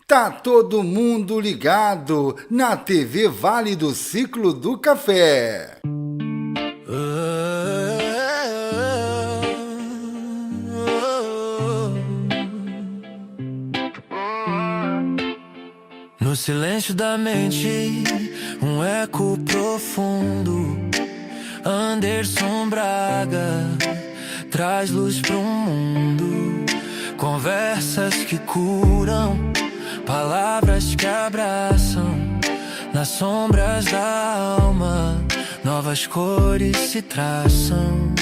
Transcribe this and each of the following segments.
Tá todo mundo ligado na TV Vale do Ciclo do Café. No silêncio da mente, um eco profundo. Anderson Braga traz luz pro mundo. Conversas que curam, palavras que abraçam. Nas sombras da alma, novas cores se traçam.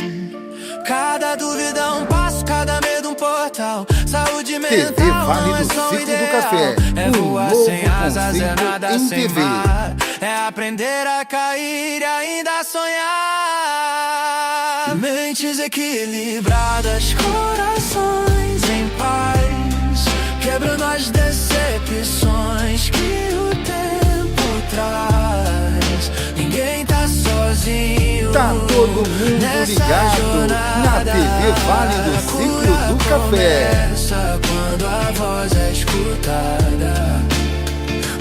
Cada dúvida é um passo, cada medo um portal. Saúde mental TV Vale não é do só um Ciclo do ideal. Café, É voar novo sem asas, é conceito nada em sem TV. mar. É aprender a cair e ainda sonhar. Mentes equilibradas, corações em paz, quebrando as decepções que o tempo traz. Ninguém tá sozinho. Tá todo mundo ligado na TV Vale do Ciclo do Café. Quando a voz é escutada.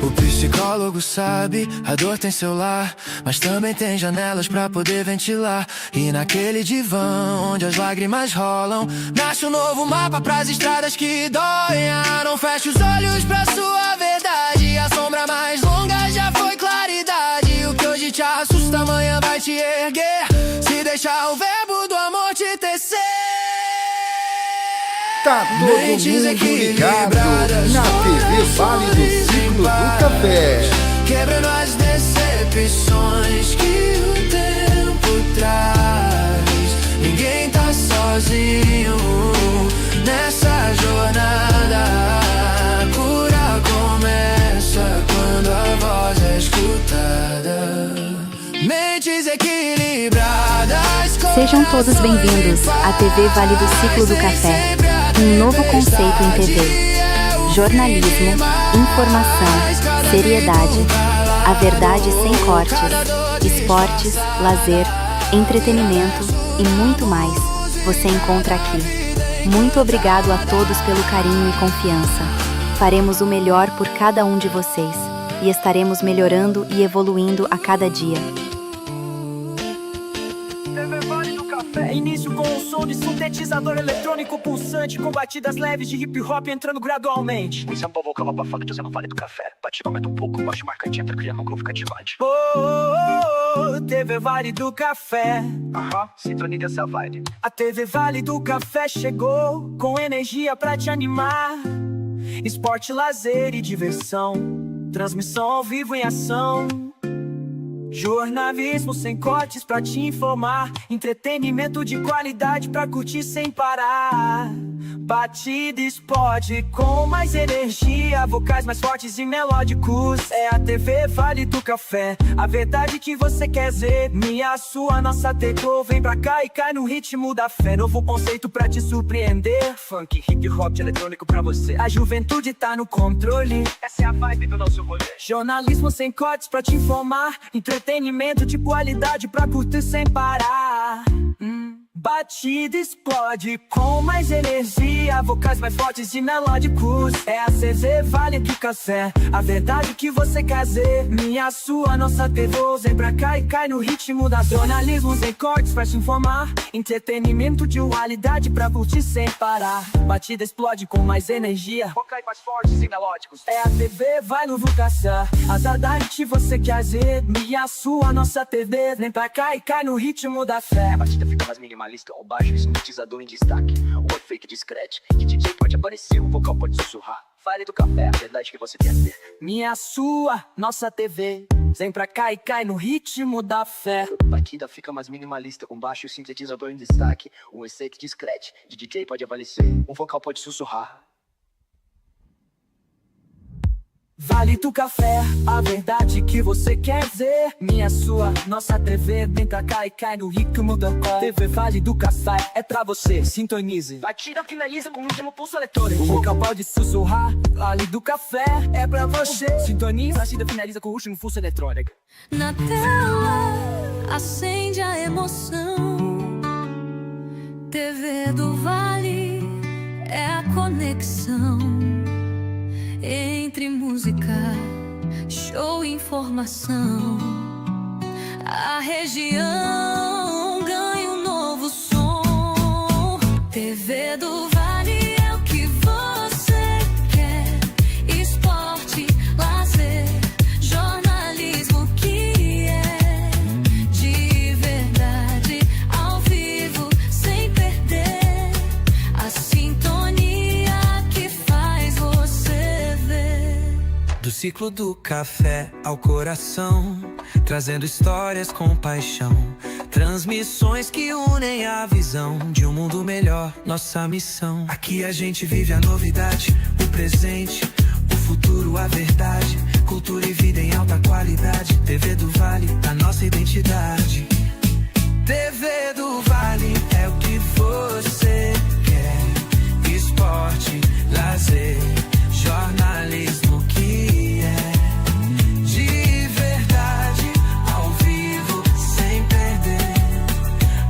O psicólogo sabe, a dor tem seu lar, mas também tem janelas pra poder ventilar. E naquele divã onde as lágrimas rolam, nasce um novo mapa pras estradas que doem. Não feche os olhos pra sua verdade, a sombra mais longa já foi claridade. O que hoje te assusta amanhã vai te erguer, se deixar o verbo do amor te tecer. Tá todo mundo ligado na TV Vale do Ciclo do Café. Quebrando as decepções que o tempo traz. Ninguém tá sozinho nessa jornada. A cura começa quando a voz é escutada. Mentes equilibradas. Sejam todos bem-vindos à TV Vale do Ciclo do Café, um novo conceito em TV. Jornalismo, informação, seriedade, a verdade sem cortes, esportes, lazer, entretenimento e muito mais, você encontra aqui. Muito obrigado a todos pelo carinho e confiança. Faremos o melhor por cada um de vocês e estaremos melhorando e evoluindo a cada dia. Início com um som de sintetizador eletrônico pulsante, com batidas leves de hip hop entrando gradualmente. Um sample vocal abafado trazendo Vale do Café. Batida aumenta um pouco, baixo marcante entra criando um groove cativante. TV Vale do Café. Sintonia dessa vibe. A TV Vale do Café chegou com energia pra te animar. Esporte, lazer e diversão, transmissão ao vivo em ação. Jornalismo sem cortes pra te informar, entretenimento de qualidade pra curtir sem parar. Batida explode com mais energia, vocais mais fortes e melódicos. É a TV Vale do Café, a verdade que você quer ver. Minha, sua, nossa TV, vem pra cá e cai no ritmo da fé. Novo conceito pra te surpreender, Funk, hip hop, eletrônico pra você. a juventude tá no controle. Essa é a vibe do nosso rolê. Jornalismo sem cortes pra te informar, entretenimento de qualidade pra curtir sem parar. Batida explode com mais energia, vocais mais fortes e melódicos. É a TV Vale do Café, a verdade que você quer ver. Minha, sua, nossa TV, vem pra cá e cai no ritmo da jornalismo sem cortes pra te informar, entretenimento de qualidade pra curtir sem parar. Batida explode com mais energia, Vocais mais fortes e melódicos. é a TV Vale do Café, a verdade que você quer ver. Minha, sua, nossa TV, vem pra cá e cai no ritmo da fé. A batida fica mais minimalista ao baixo, sintetizador em destaque. O efeito discreto, que DJ pode aparecer, o vocal pode sussurrar. Vale do Café, a verdade que você quer ter. Minha, sua, nossa TV, vem pra cá e cai no ritmo da fé. A batida fica mais minimalista, com baixo sintetizador em destaque. Um efeito discreto, de DJ pode aparecer, um vocal pode sussurrar. Vale do Café, a verdade que você quer ver. Minha, sua, nossa TV, vem pra cá e cai no ritmo da fé. TV Vale do Café, é pra você, sintonize. Batida finaliza com o último pulso eletrônico. O vocal pode sussurrar, Vale do Café, é pra você, sintoniza. Batida finaliza com o último pulso eletrônico. Na tela acende a emoção. TV do Vale é a conexão Entre música, show e informação, a região ganha um novo som. TV do Vale é o que você quer. Esporte, lazer, jornalismo que é de verdade, ao vivo, sem perder a sintonia que faz você ver. Do ciclo do café ao coração, trazendo histórias com paixão, transmissões que unem a visão de um mundo melhor, nossa missão. Aqui a gente vive a novidade, o presente, o futuro, a verdade, cultura e vida em alta qualidade. TV do Vale, a nossa identidade. TV do Vale é o que você quer. Esporte, lazer, jornalismo que é de verdade, ao vivo, sem perder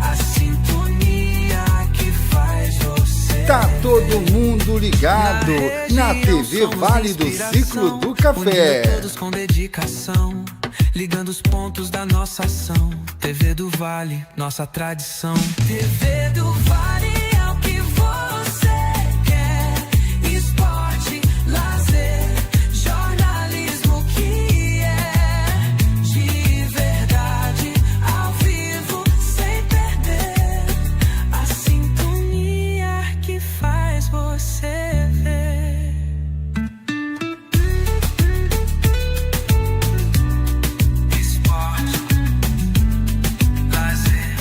a sintonia que faz você. Tá todo mundo ligado na TV Vale do Ciclo do Café. Unindo todos com dedicação, ligando os pontos da nossa ação. TV do Vale, nossa tradição. TV do Vale é o que você quer. Esporte, lazer, jornalismo que é de verdade, ao vivo, sem perder a sintonia que faz você ver. Esporte, lazer,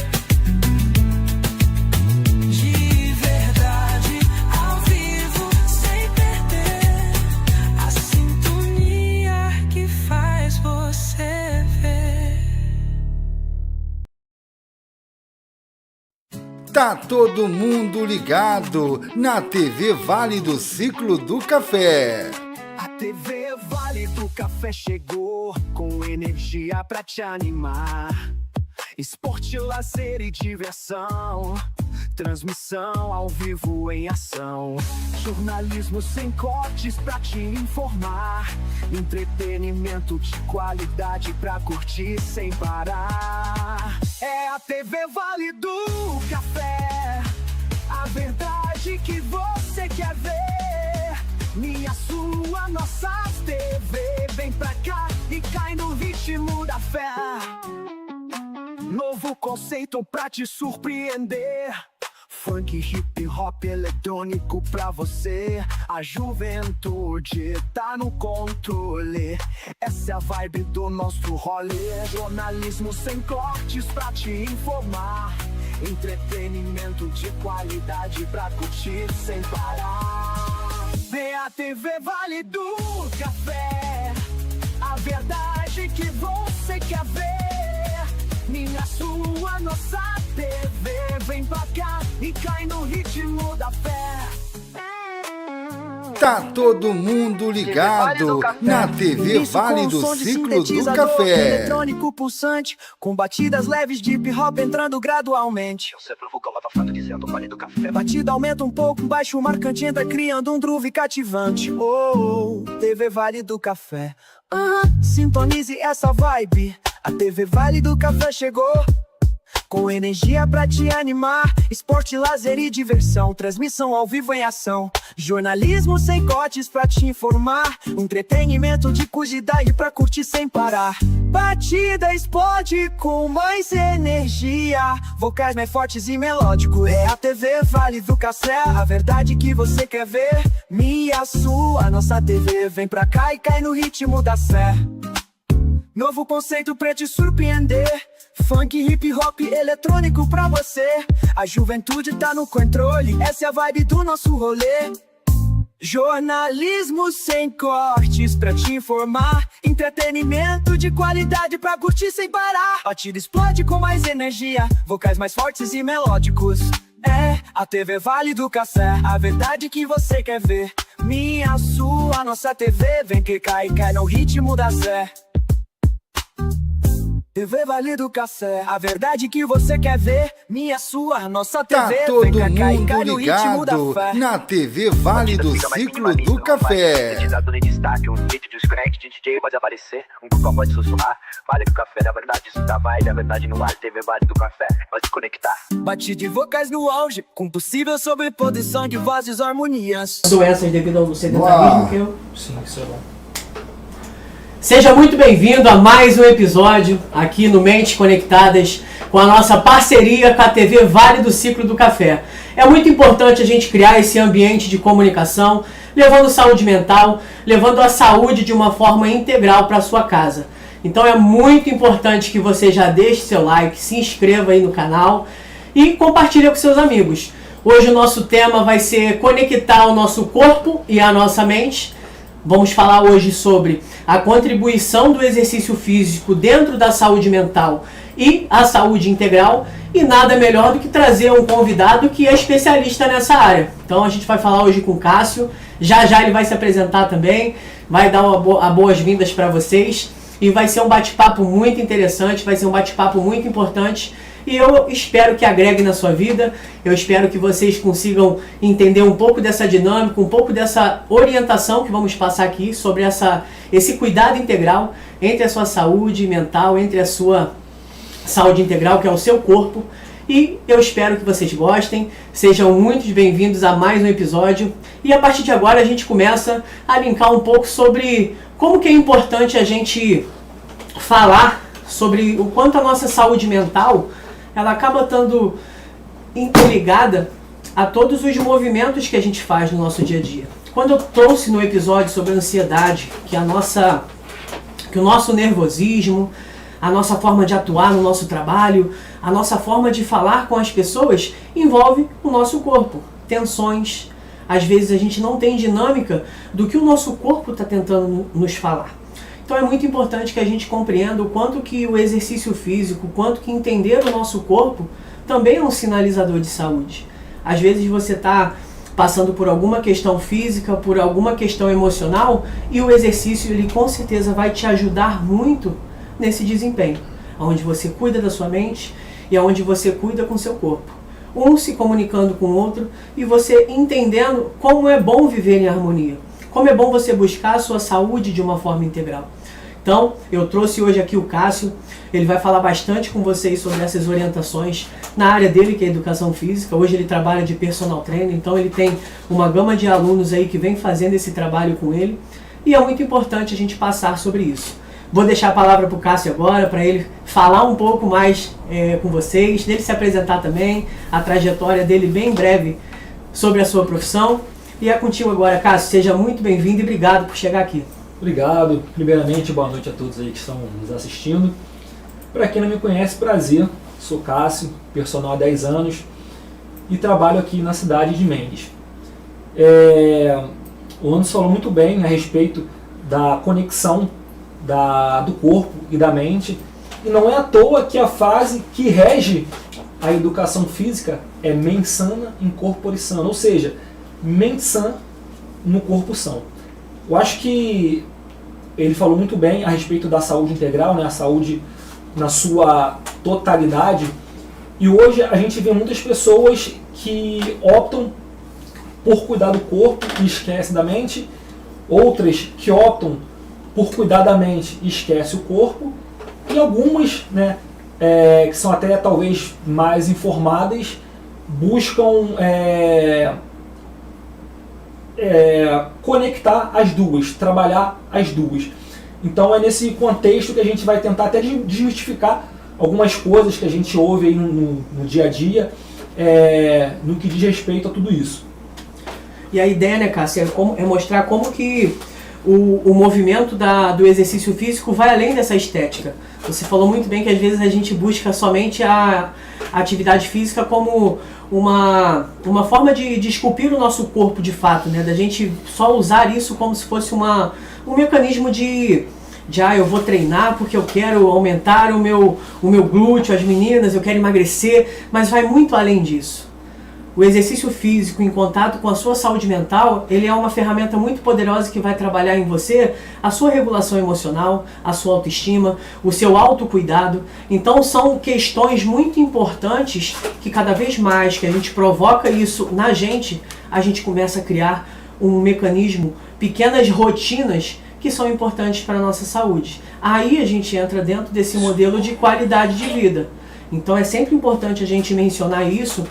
de verdade, ao vivo, sem perder a sintonia que faz você ver. Tá todo mundo ligado na TV Vale do Ciclo do Café. A TV Vale do Café chegou com energia pra te animar. Esporte, lazer e diversão, transmissão ao vivo em ação. Jornalismo sem cortes pra te informar. Entretenimento de qualidade pra curtir sem parar. É a TV Vale do Café, a verdade que você quer ver. Minha, sua, nossas TV. Vem pra cá e cai no ritmo da fé. Novo conceito pra te surpreender. Funk, hip hop, eletrônico pra você. A juventude tá no controle. Essa é a vibe do nosso rolê. Jornalismo sem cortes pra te informar. Entretenimento de qualidade pra curtir sem parar. Vem a TV Vale do Café, a verdade que você quer ver. Minha, sua, nossa TV. Vem pra cá e cai no ritmo da fé. Tá todo mundo ligado na TV Vale do Ciclo do Café. Eletrônico pulsante, com batidas leves de hip hop entrando gradualmente. Eu sempre vou abafando dizendo Vale do Café. Batida aumenta um pouco, baixo marcante entra criando um groove cativante. Oh, TV Vale do Café. Sintonize essa vibe. A TV Vale do Café chegou com energia pra te animar. Esporte, lazer e diversão, transmissão ao vivo em ação. Jornalismo sem cortes pra te informar. Entretenimento de qualidade pra curtir sem parar. Batida explode com mais energia. Vocais mais fortes e melódicos. É a TV Vale do Café, a verdade que você quer ver. Minha, sua, nossa TV. Vem pra cá e cai no ritmo da fé. Novo conceito pra te surpreender. Funk, hip hop, eletrônico pra você. A juventude tá no controle. Essa é a vibe do nosso rolê. Jornalismo sem cortes pra te informar. Entretenimento de qualidade pra curtir sem parar. Batida explode com mais energia. Vocais mais fortes e melódicos. É a TV Vale do Café, a verdade que você quer ver. Minha, sua, nossa TV. Vem que cai no ritmo da Zé. TV Vale do Café, a verdade que você quer ver. Minha, sua, nossa Tá TV. todo Vem cá, cai, mundo cai no ritmo da ligado fé. na TV Vale do Ciclo do Café. Sintetizador em destaque, um beat discreto de DJ pode aparecer, um cocô pode sussurrar. Vale do Café, na verdade isso tá mais, na verdade no ar. TV Vale do Café, pode se conectar. Bate de vocais no auge, com possível sobreposição de vozes e harmonias. Doenças devido ao Uau. sedentarismo que eu... Sim, isso é bom. Seja muito bem-vindo a mais um episódio aqui no Mentes Conectadas com a nossa parceria com a TV Vale do Ciclo do Café. É muito importante a gente criar esse ambiente de comunicação, levando saúde mental, levando a saúde de uma forma integral para a sua casa. Então é muito importante que você já deixe seu like, se inscreva aí no canal e compartilhe com seus amigos. Hoje o nosso tema vai ser conectar o nosso corpo e a nossa mente. Vamos falar hoje sobre a contribuição do exercício físico dentro da saúde mental e a saúde integral. E nada melhor do que trazer um convidado que é especialista nessa área. Então a gente vai falar hoje com o Cássio. Já ele vai se apresentar também, vai dar boas-vindas para vocês. E vai ser um bate-papo muito interessante, vai ser um bate-papo muito importante. E eu espero que agregue na sua vida, eu espero que vocês consigam entender um pouco dessa dinâmica, um pouco dessa orientação que vamos passar aqui sobre esse cuidado integral entre a sua saúde mental, entre a sua saúde integral, que é o seu corpo. E eu espero que vocês gostem, sejam muito bem-vindos a mais um episódio. E a partir de agora a gente começa a linkar um pouco sobre como que é importante a gente falar sobre o quanto a nossa saúde mental ela acaba estando interligada a todos os movimentos que a gente faz no nosso dia a dia. Quando eu trouxe no episódio sobre a ansiedade, que o nosso nervosismo, a nossa forma de atuar no nosso trabalho, a nossa forma de falar com as pessoas, envolve o nosso corpo. Tensões, às vezes a gente não tem dinâmica do que o nosso corpo está tentando nos falar. Então é muito importante que a gente compreenda o quanto que o exercício físico, o quanto que entender o nosso corpo também é um sinalizador de saúde. Às vezes você está passando por alguma questão física, por alguma questão emocional, e o exercício ele com certeza vai te ajudar muito nesse desempenho, onde você cuida da sua mente e onde você cuida com o seu corpo. Um se comunicando com o outro e você entendendo como é bom viver em harmonia, como é bom você buscar a sua saúde de uma forma integral. Então, eu trouxe hoje aqui o Cássio, ele vai falar bastante com vocês sobre essas orientações na área dele, que é educação física. Hoje ele trabalha de personal trainer, então ele tem uma gama de alunos aí que vem fazendo esse trabalho com ele, e é muito importante a gente passar sobre isso. Vou deixar a palavra para o Cássio agora, para ele falar um pouco mais com vocês, dele se apresentar também, a trajetória dele bem breve sobre a sua profissão. E é contigo agora, Cássio, seja muito bem-vindo e obrigado por chegar aqui. Obrigado. Primeiramente, boa noite a todos aí que estão nos assistindo. Para quem não me conhece, prazer. Sou Cássio, personal há 10 anos e trabalho aqui na cidade de Mendes. O Anderson falou muito bem a respeito da conexão do corpo e da mente. E não é à toa que a frase que rege a educação física é mens sana in corpore sano, ou seja, mente sã no corpo são. Eu acho que ele falou muito bem a respeito da saúde integral, né? A saúde na sua totalidade. E hoje a gente vê muitas pessoas que optam por cuidar do corpo e esquecem da mente, outras que optam por cuidar da mente e esquecem o corpo, e algumas, né, que são até talvez mais informadas, buscam conectar as duas, trabalhar as duas. Então é nesse contexto que a gente vai tentar até desmistificar algumas coisas que a gente ouve aí no dia a dia, no que diz respeito a tudo isso. E a ideia, né, Cássio, é mostrar como que o movimento do exercício físico vai além dessa estética. Você falou muito bem que às vezes a gente busca somente a atividade física como uma forma de esculpir o nosso corpo de fato, né? Da gente só usar isso como se fosse um mecanismo eu vou treinar porque eu quero aumentar o meu glúteo, as meninas, eu quero emagrecer, mas vai muito além disso. o exercício físico em contato com a sua saúde mental, ele é uma ferramenta muito poderosa que vai trabalhar em você a sua regulação emocional, a sua autoestima, o seu autocuidado. Então são questões muito importantes que cada vez mais que a gente provoca isso na gente, a gente começa a criar um mecanismo, pequenas rotinas que são importantes para a nossa saúde. Aí a gente entra dentro desse modelo de qualidade de vida. Então é sempre importante a gente mencionar isso,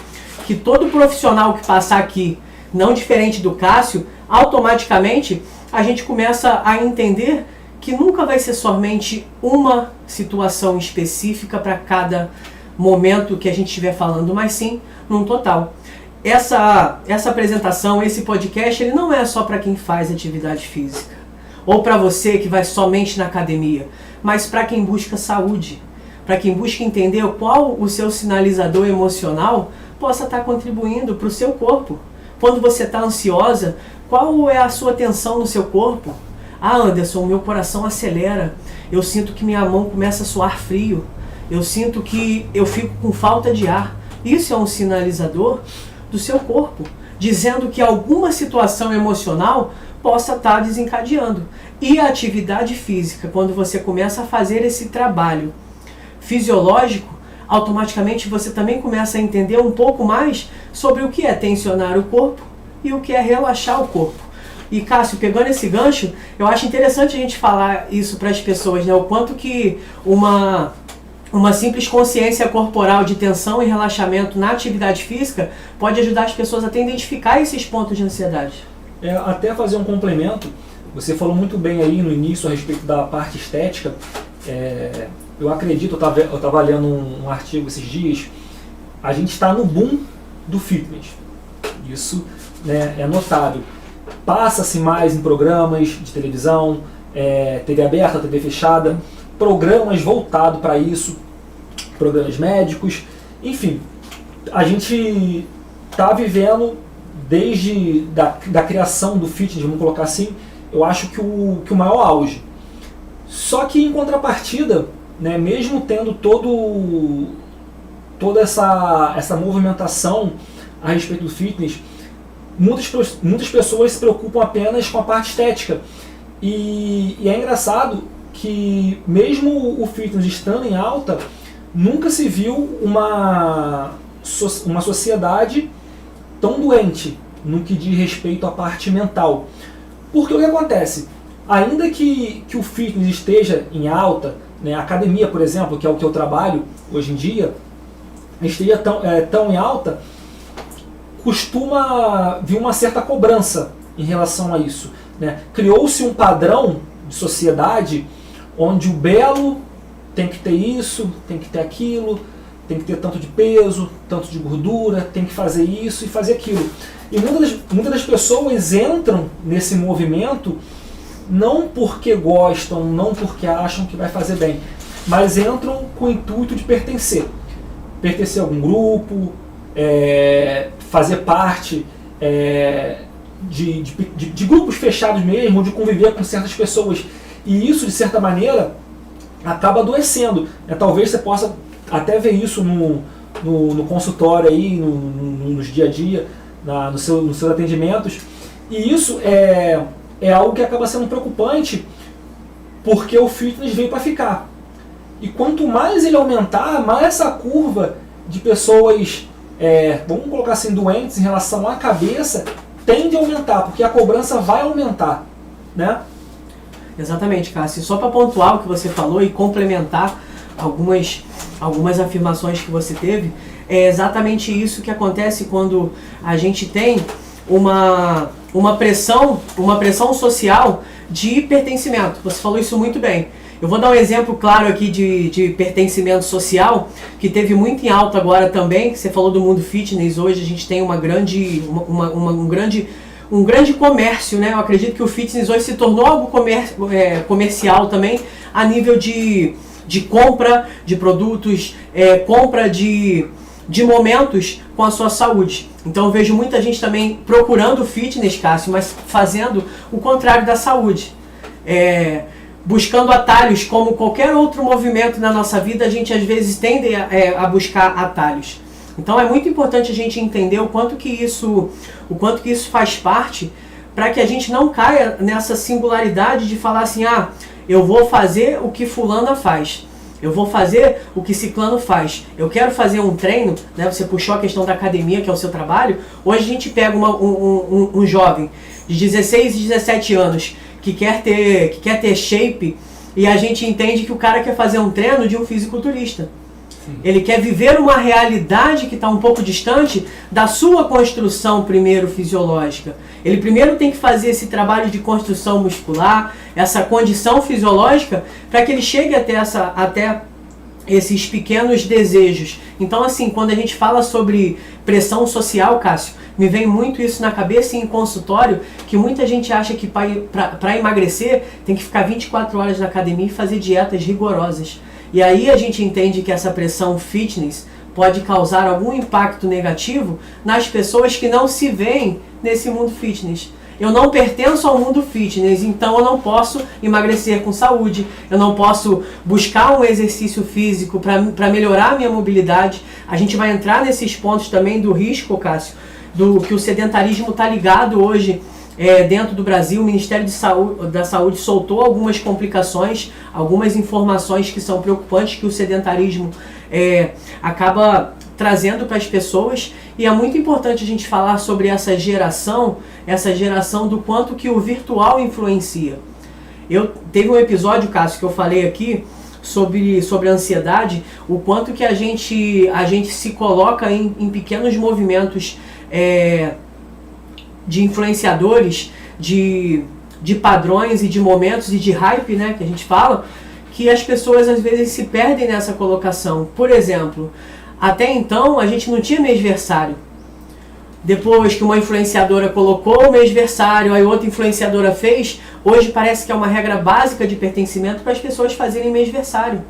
que todo profissional que passar aqui, não diferente do Cássio, automaticamente a gente começa a entender que nunca vai ser somente uma situação específica para cada momento que a gente estiver falando, mas sim num total. Essa apresentação, esse podcast, ele não é só para quem faz atividade física, ou para você que vai somente na academia, mas para quem busca saúde, para quem busca entender qual o seu sinalizador emocional possa estar contribuindo para o seu corpo. Quando você está ansiosa, qual é a sua tensão no seu corpo? Ah, Anderson, meu coração acelera, eu sinto que minha mão começa a suar frio, eu sinto que eu fico com falta de ar. Isso é um sinalizador do seu corpo, dizendo que alguma situação emocional possa estar desencadeando. E a atividade física, quando você começa a fazer esse trabalho fisiológico, automaticamente você também começa a entender um pouco mais sobre o que é tensionar o corpo e o que é relaxar o corpo. E Cássio, pegando esse gancho, eu acho interessante a gente falar isso para as pessoas, né? O quanto que uma simples consciência corporal de tensão e relaxamento na atividade física pode ajudar as pessoas a identificar esses pontos de ansiedade. Até fazer um complemento, você falou muito bem aí no início a respeito da parte estética. Eu acredito, eu estava lendo um artigo esses dias, a gente está no boom do fitness. Isso, né, é notável. Passa-se mais em programas de televisão, TV aberta, TV fechada, programas voltados para isso, programas médicos, enfim. A gente está vivendo desde da criação do fitness, vamos colocar assim, eu acho que o maior auge. Só que em contrapartida, né, mesmo tendo toda essa movimentação a respeito do fitness, muitas pessoas se preocupam apenas com a parte estética. E é engraçado que mesmo o fitness estando em alta, nunca se viu uma sociedade tão doente no que diz respeito à parte mental. Porque o que acontece? Ainda que o fitness esteja em alta, né, a academia, por exemplo, que é o que eu trabalho hoje em dia, esteja tão em alta, costuma vir uma certa cobrança em relação a isso, né? Criou-se um padrão de sociedade onde o belo tem que ter isso, tem que ter aquilo, tem que ter tanto de peso, tanto de gordura, tem que fazer isso e fazer aquilo. E muitas das pessoas entram nesse movimento não porque gostam, não porque acham que vai fazer bem, mas entram com o intuito de pertencer. Pertencer a algum grupo, fazer parte de grupos fechados mesmo, de conviver com certas pessoas. E isso, de certa maneira, acaba adoecendo. Talvez você possa até ver isso no consultório, aí, nos dia a dia, nos seus atendimentos. E isso é algo que acaba sendo preocupante, porque o fitness veio para ficar. E quanto mais ele aumentar, mais essa curva de pessoas, vamos colocar assim, doentes em relação à cabeça, tende a aumentar, porque a cobrança vai aumentar, né? Exatamente, Cássio. Só para pontuar o que você falou e complementar algumas afirmações que você teve, é exatamente isso que acontece quando a gente tem uma pressão social de pertencimento. Você falou isso muito bem. Eu vou dar um exemplo claro aqui de pertencimento social, que teve muito em alta agora também. Você falou do mundo fitness. Hoje a gente tem um grande comércio, né? Eu acredito que o fitness hoje se tornou algo comercial também, a nível de compra de produtos, compra de momentos com a sua saúde. Então eu vejo muita gente também procurando o fitness, Cássio, mas fazendo o contrário da saúde. Buscando atalhos, como qualquer outro movimento na nossa vida, a gente às vezes tende a buscar atalhos. Então é muito importante a gente entender o quanto que isso faz parte, para que a gente não caia nessa singularidade de falar assim, eu vou fazer o que fulana faz, eu vou fazer o que ciclano faz, eu quero fazer um treino, né? Você puxou a questão da academia, que é o seu trabalho. Hoje a gente pega um jovem de 16 e 17 anos que quer ter shape, e a gente entende que o cara quer fazer um treino de um fisiculturista. Ele quer viver uma realidade que está um pouco distante da sua construção primeiro fisiológica. Ele primeiro tem que fazer esse trabalho de construção muscular, essa condição fisiológica, para que ele chegue até esses pequenos desejos. Então, assim, quando a gente fala sobre pressão social, Cássio, me vem muito isso na cabeça em consultório, que muita gente acha que para emagrecer tem que ficar 24 horas na academia e fazer dietas rigorosas. E aí a gente entende que essa pressão fitness pode causar algum impacto negativo nas pessoas que não se veem nesse mundo fitness. Eu não pertenço ao mundo fitness, então eu não posso emagrecer com saúde, eu não posso buscar um exercício físico para melhorar a minha mobilidade. A gente vai entrar nesses pontos também do risco, Cássio, do que o sedentarismo está ligado hoje dentro do Brasil. O Ministério da Saúde soltou algumas complicações, algumas informações que são preocupantes, que o sedentarismo acaba trazendo para as pessoas, e é muito importante a gente falar sobre essa geração do quanto que o virtual influencia. Teve um episódio, Cássio, que eu falei aqui sobre a ansiedade, o quanto que a gente se coloca em pequenos movimentos de influenciadores, de padrões e de momentos e de hype, né, que a gente fala, que as pessoas às vezes se perdem nessa colocação. Por exemplo, até então a gente não tinha mêsversário. Depois que uma influenciadora colocou o mêsversário, aí outra influenciadora fez, hoje parece que é uma regra básica de pertencimento para as pessoas fazerem mêsversário.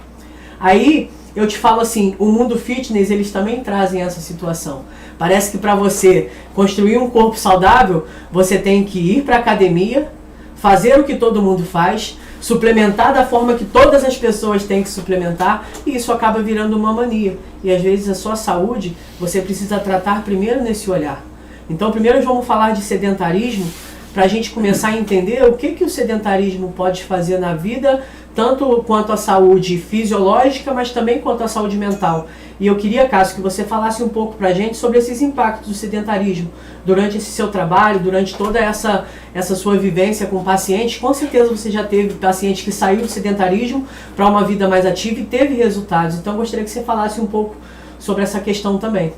Aí eu te falo assim, o mundo fitness, eles também trazem essa situação. Parece que para você construir um corpo saudável, você tem que ir para a academia, fazer o que todo mundo faz, suplementar da forma que todas as pessoas têm que suplementar, e isso acaba virando uma mania. E às vezes a sua saúde, você precisa tratar primeiro nesse olhar. Então primeiro vamos falar de sedentarismo, para a gente começar a entender o que o sedentarismo pode fazer na vida, tanto quanto a saúde fisiológica, mas também quanto a saúde mental. E eu queria, Cássio, que você falasse um pouco pra gente sobre esses impactos do sedentarismo durante esse seu trabalho, durante toda essa sua vivência com pacientes. Com certeza você já teve paciente que saiu do sedentarismo para uma vida mais ativa e teve resultados. Então eu gostaria que você falasse um pouco sobre essa questão também.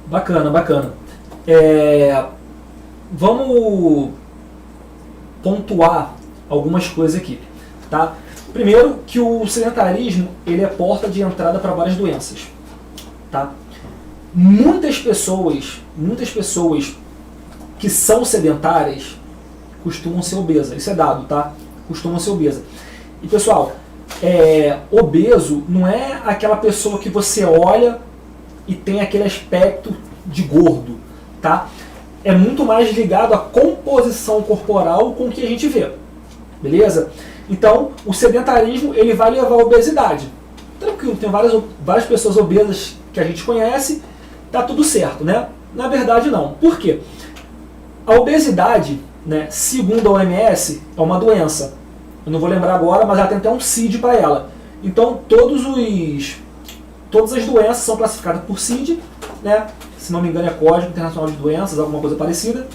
Bacana, bacana. Vamos pontuar algumas coisas aqui, tá? Primeiro, que o sedentarismo ele é porta de entrada para várias doenças, tá? Muitas pessoas que são sedentárias costumam ser obesas. Isso é dado, tá? Costumam ser obesas. E pessoal, obeso não é aquela pessoa que você olha e tem aquele aspecto de gordo, tá? É muito mais ligado à composição corporal com o que a gente vê, beleza? Então, o sedentarismo ele vai levar à obesidade. Tranquilo, tem várias pessoas obesas que a gente conhece, tá tudo certo, né? Na verdade, não. Por quê? A obesidade, né, segundo a OMS, é uma doença. Eu não vou lembrar agora, mas ela tem até um CID para ela. Então, todas as doenças são classificadas por CID, né? Se não me engano é Código Internacional de Doenças, alguma coisa parecida.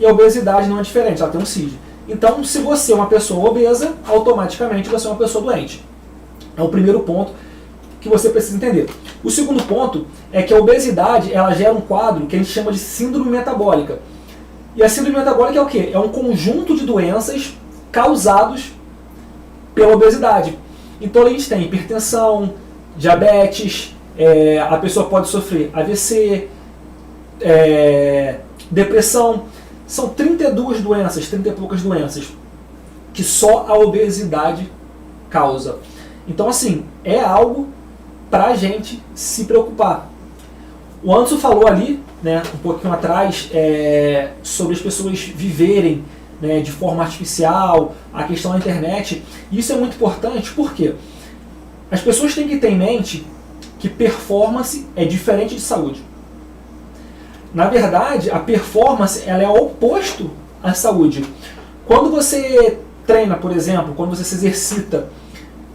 E a obesidade não é diferente, ela tem um CID. Então, se você é uma pessoa obesa, automaticamente você é uma pessoa doente. É o primeiro ponto que você precisa entender. O segundo ponto é que a obesidade ela gera um quadro que a gente chama de síndrome metabólica. E a síndrome metabólica é o quê? É um conjunto de doenças causados pela obesidade. Então a gente tem hipertensão, diabetes, a pessoa pode sofrer AVC, depressão. São 32 doenças, 30 e poucas doenças, que só a obesidade causa. Então, assim, é algo para a gente se preocupar. O Anderson falou ali, né, um pouquinho atrás, sobre as pessoas viverem, né, de forma artificial, a questão da internet. Isso é muito importante porque as pessoas têm que ter em mente que performance é diferente de saúde. Na verdade, a performance ela é o oposto à saúde. Quando você treina, por exemplo, quando você se exercita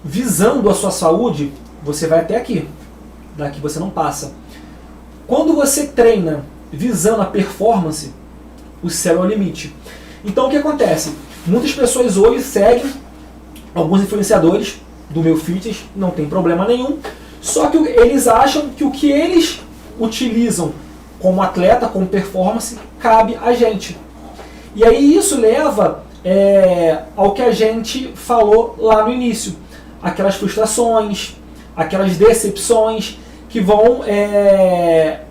visando a sua saúde, você vai até aqui. Daqui você não passa. Quando você treina visando a performance, o céu é o limite. Então o que acontece? Muitas pessoas hoje seguem alguns influenciadores do meu fitness, não tem problema nenhum, só que eles acham que o que eles utilizam como atleta, como performance, cabe a gente. E aí isso leva ao que a gente falou lá no início. Aquelas frustrações, aquelas decepções que vão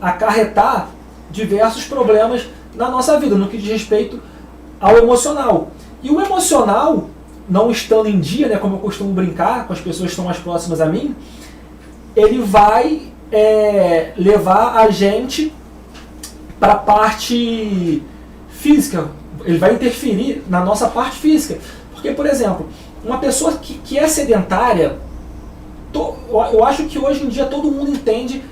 acarretar diversos problemas na nossa vida, no que diz respeito ao emocional. E o emocional, não estando em dia, né, como eu costumo brincar com as pessoas que estão mais próximas a mim, ele vai levar a gente para a parte física, ele vai interferir na nossa parte física. Porque, por exemplo, uma pessoa que é sedentária, eu acho que hoje em dia todo mundo entende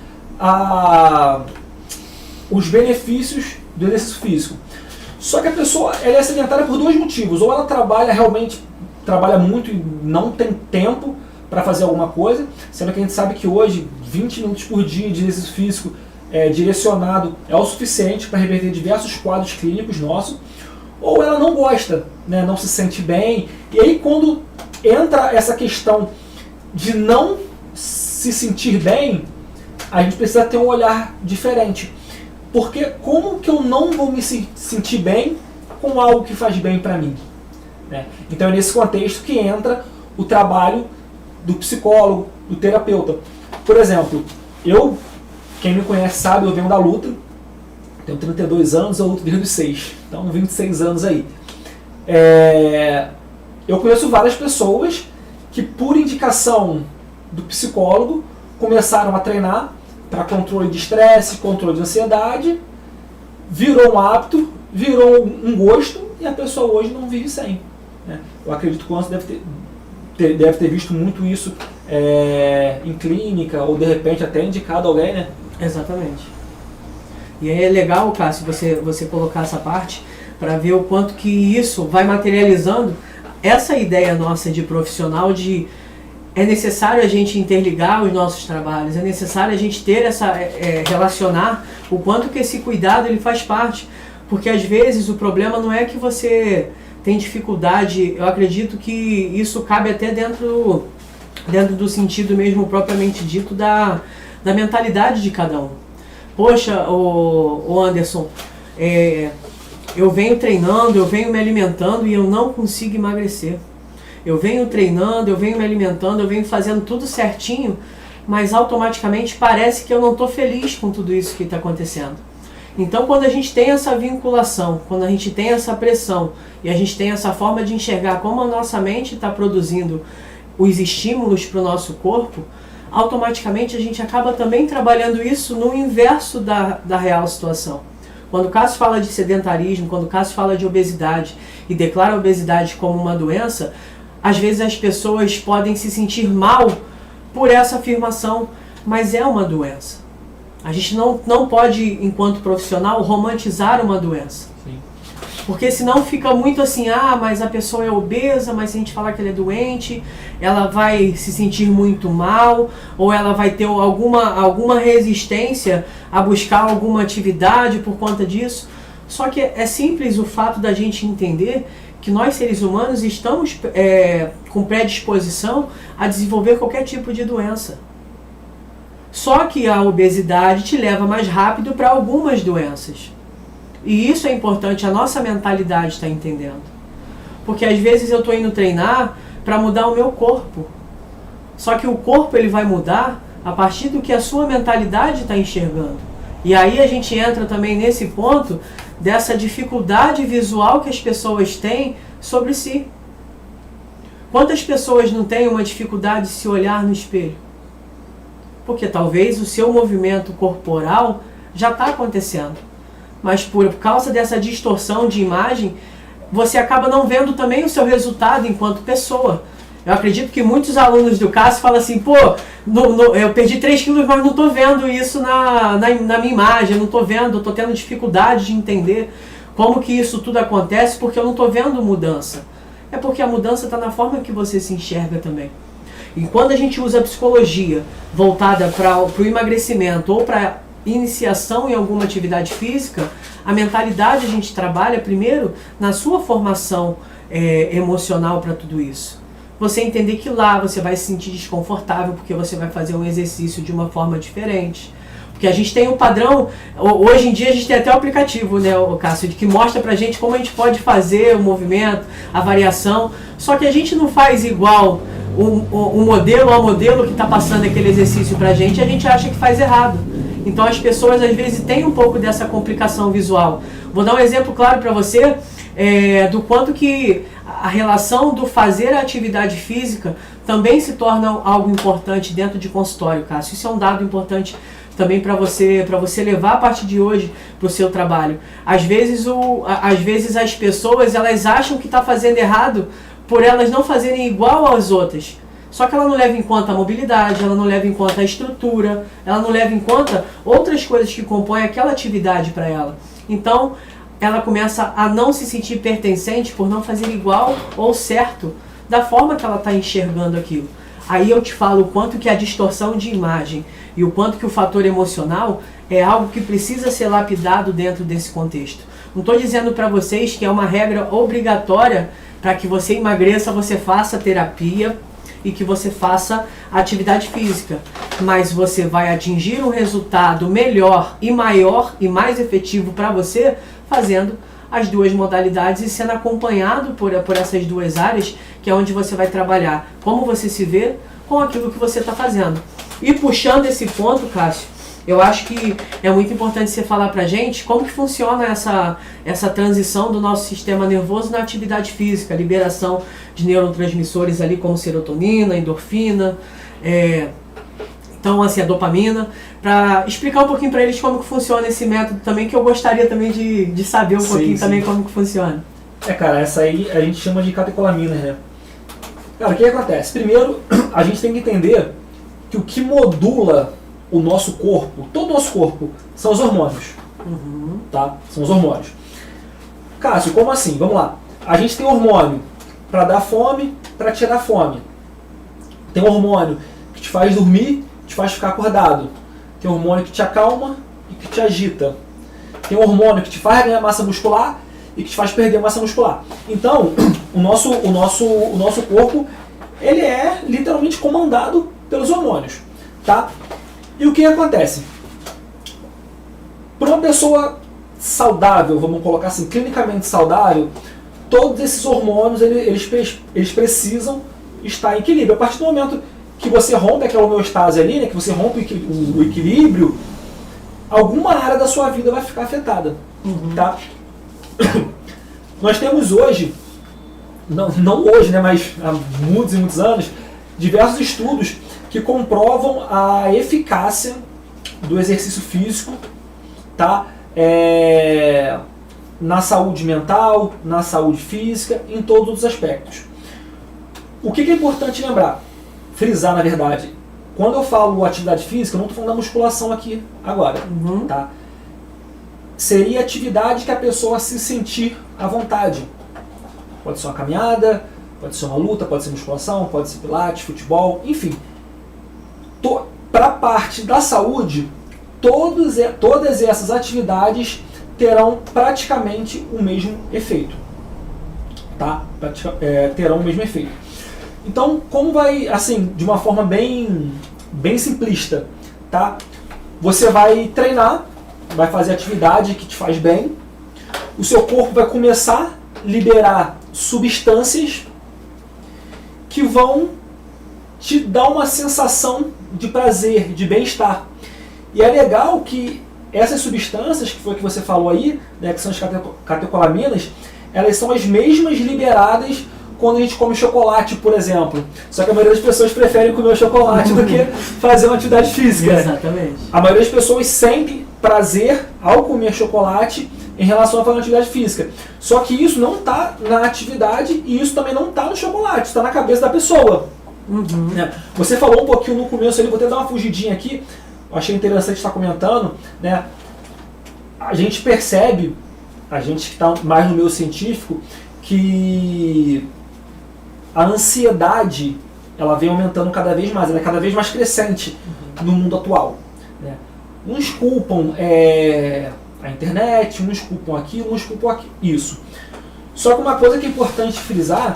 os benefícios do exercício físico. Só que a pessoa ela é sedentária por dois motivos. Ou ela trabalha muito e não tem tempo para fazer alguma coisa, sendo que a gente sabe que hoje 20 minutos por dia de exercício físico direcionado é o suficiente para reverter diversos quadros clínicos nossos. Ou ela não gosta, né, não se sente bem. E aí quando entra essa questão de não se sentir bem, a gente precisa ter um olhar diferente. Porque como que eu não vou me sentir bem com algo que faz bem para mim? Né? Então é nesse contexto que entra o trabalho do psicólogo, do terapeuta. Por exemplo, quem me conhece sabe, eu venho da luta, tenho 32 anos, eu luto desde os 6, então 26 anos aí. Eu conheço várias pessoas que por indicação do psicólogo começaram a treinar para controle de estresse, controle de ansiedade, virou um hábito, virou um gosto e a pessoa hoje não vive sem. Né? Eu acredito que o Anderson deve ter visto muito isso em clínica ou de repente até indicado alguém, né? Exatamente. E aí é legal, Cássio, você colocar essa parte para ver o quanto que isso vai materializando essa ideia nossa de profissional de é necessário a gente interligar os nossos trabalhos, é necessário a gente ter relacionar o quanto que esse cuidado ele faz parte, porque às vezes o problema não é que você tem dificuldade, eu acredito que isso cabe até dentro do sentido propriamente dito da mentalidade de cada um. Poxa, o Anderson, eu venho treinando, eu venho me alimentando e eu não consigo emagrecer. Eu venho treinando, eu venho me alimentando, eu venho fazendo tudo certinho, mas automaticamente parece que eu não estou feliz com tudo isso que está acontecendo. Então quando a gente tem essa vinculação, quando a gente tem essa pressão e a gente tem essa forma de enxergar como a nossa mente está produzindo os estímulos para o nosso corpo, automaticamente a gente acaba também trabalhando isso no inverso da real situação. Quando o Cássio fala de sedentarismo, quando o Cássio fala de obesidade e declara a obesidade como uma doença, às vezes as pessoas podem se sentir mal por essa afirmação, mas é uma doença. A gente não pode, enquanto profissional, romantizar uma doença. Sim. Porque senão fica muito assim, mas a pessoa é obesa, mas se a gente falar que ela é doente, ela vai se sentir muito mal, ou ela vai ter alguma resistência a buscar alguma atividade por conta disso. Só que é simples o fato da gente entender que nós seres humanos estamos com predisposição a desenvolver qualquer tipo de doença. Só que a obesidade te leva mais rápido para algumas doenças. E isso é importante, a nossa mentalidade está entendendo. Porque às vezes eu estou indo treinar para mudar o meu corpo. Só que o corpo ele vai mudar a partir do que a sua mentalidade está enxergando. E aí a gente entra também nesse ponto dessa dificuldade visual que as pessoas têm sobre si. Quantas pessoas não têm uma dificuldade de se olhar no espelho? Porque talvez o seu movimento corporal já está acontecendo. Mas por causa dessa distorção de imagem, você acaba não vendo também o seu resultado enquanto pessoa. Eu acredito que muitos alunos do Cássio falam assim, eu perdi 3 quilos, mas não estou vendo isso na minha imagem, não estou vendo, estou tendo dificuldade de entender como que isso tudo acontece, porque eu não estou vendo mudança. É porque a mudança está na forma que você se enxerga também. E quando a gente usa a psicologia voltada para o emagrecimento ou para iniciação em alguma atividade física, a mentalidade a gente trabalha primeiro na sua formação emocional para tudo isso. Você entender que lá você vai se sentir desconfortável porque você vai fazer um exercício de uma forma diferente. Porque a gente tem um padrão, hoje em dia a gente tem até o aplicativo, né, Cássio, que mostra pra gente como a gente pode fazer o movimento, a variação, só que a gente não faz igual o modelo ao modelo que está passando aquele exercício pra gente, a gente acha que faz errado. Então as pessoas às vezes têm um pouco dessa complicação visual. Vou dar um exemplo claro para você do quanto que a relação do fazer a atividade física também se torna algo importante dentro de consultório, Cássio. Isso é um dado importante também para você levar a partir de hoje para o seu trabalho. Às vezes as pessoas elas acham que está fazendo errado por elas não fazerem igual às outras. Só que ela não leva em conta a mobilidade, ela não leva em conta a estrutura, ela não leva em conta outras coisas que compõem aquela atividade para ela. Então, ela começa a não se sentir pertencente por não fazer igual ou certo da forma que ela está enxergando aquilo. Aí eu te falo o quanto que a distorção de imagem e o quanto que o fator emocional é algo que precisa ser lapidado dentro desse contexto. Não estou dizendo para vocês que é uma regra obrigatória para que você emagreça, você faça terapia e que você faça atividade física, mas você vai atingir um resultado melhor e maior e mais efetivo para você fazendo as duas modalidades e sendo acompanhado por essas duas áreas, que é onde você vai trabalhar como você se vê com aquilo que você está fazendo. E puxando esse ponto, Cássio, eu acho que é muito importante você falar pra gente como que funciona essa transição do nosso sistema nervoso na atividade física, a liberação de neurotransmissores ali como serotonina, endorfina, então assim, a dopamina, para explicar um pouquinho para eles como que funciona esse método também, que eu gostaria também de saber um pouquinho também como que funciona. Cara, essa aí a gente chama de catecolaminas, né? Cara, o que acontece? Primeiro, a gente tem que entender que o que modula o nosso corpo, todo o nosso corpo, são os hormônios. Tá? São os hormônios. Cássio, como assim? Vamos lá. A gente tem hormônio para dar fome, para tirar fome. Tem hormônio que te faz dormir, te faz ficar acordado. Tem hormônio que te acalma e que te agita. Tem hormônio que te faz ganhar massa muscular e que te faz perder massa muscular. Então, o nosso corpo, ele é literalmente comandado pelos hormônios. Tá? E o que acontece? Para uma pessoa saudável, vamos colocar assim, clinicamente saudável, todos esses hormônios eles precisam estar em equilíbrio. A partir do momento que você rompe aquela homeostase ali, né, que você rompe o equilíbrio, alguma área da sua vida vai ficar afetada. Tá? Nós temos hoje, não hoje, né, mas há muitos e muitos anos, diversos estudos que comprovam a eficácia do exercício físico, tá? Na saúde mental, na saúde física, em todos os aspectos. O que é importante lembrar? Frisar, na verdade, quando eu falo atividade física, eu não estou falando da musculação aqui agora. Tá? Seria atividade que a pessoa se sentir à vontade. Pode ser uma caminhada, pode ser uma luta, pode ser musculação, pode ser pilates, futebol, enfim. Para a parte da saúde, todas essas atividades terão praticamente o mesmo efeito. Tá? Terão o mesmo efeito. Então, como vai, assim, de uma forma bem simplista, tá? Você vai treinar, vai fazer atividade que te faz bem, o seu corpo vai começar a liberar substâncias que vão te dar uma sensação de prazer, de bem-estar. E é legal que essas substâncias, que foi o que você falou aí, né, que são as catecolaminas, elas são as mesmas liberadas quando a gente come chocolate, por exemplo. Só que a maioria das pessoas preferem comer o chocolate do que fazer uma atividade física. Exatamente. A maioria das pessoas sente prazer ao comer chocolate em relação a fazer uma atividade física. Só que isso não está na atividade e isso também não está no chocolate, está na cabeça da pessoa. Né? Você falou um pouquinho no começo ali, vou até dar uma fugidinha aqui, eu achei interessante estar comentando, né? A gente percebe, a gente que está mais no meio científico, que a ansiedade ela vem aumentando cada vez mais, ela é cada vez mais crescente no mundo atual. Né? Uns culpam a internet, uns culpam aquilo, uns culpam isso. Só que uma coisa que é importante frisar,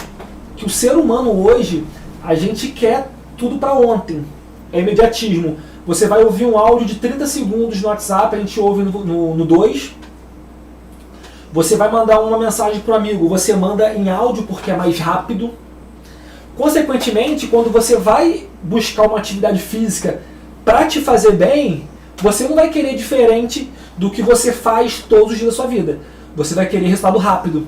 que o ser humano hoje, a gente quer tudo para ontem. É imediatismo. Você vai ouvir um áudio de 30 segundos no WhatsApp, a gente ouve no 2. Você vai mandar uma mensagem para o amigo, você manda em áudio porque é mais rápido. Consequentemente, quando você vai buscar uma atividade física para te fazer bem, você não vai querer diferente do que você faz todos os dias da sua vida. Você vai querer resultado rápido.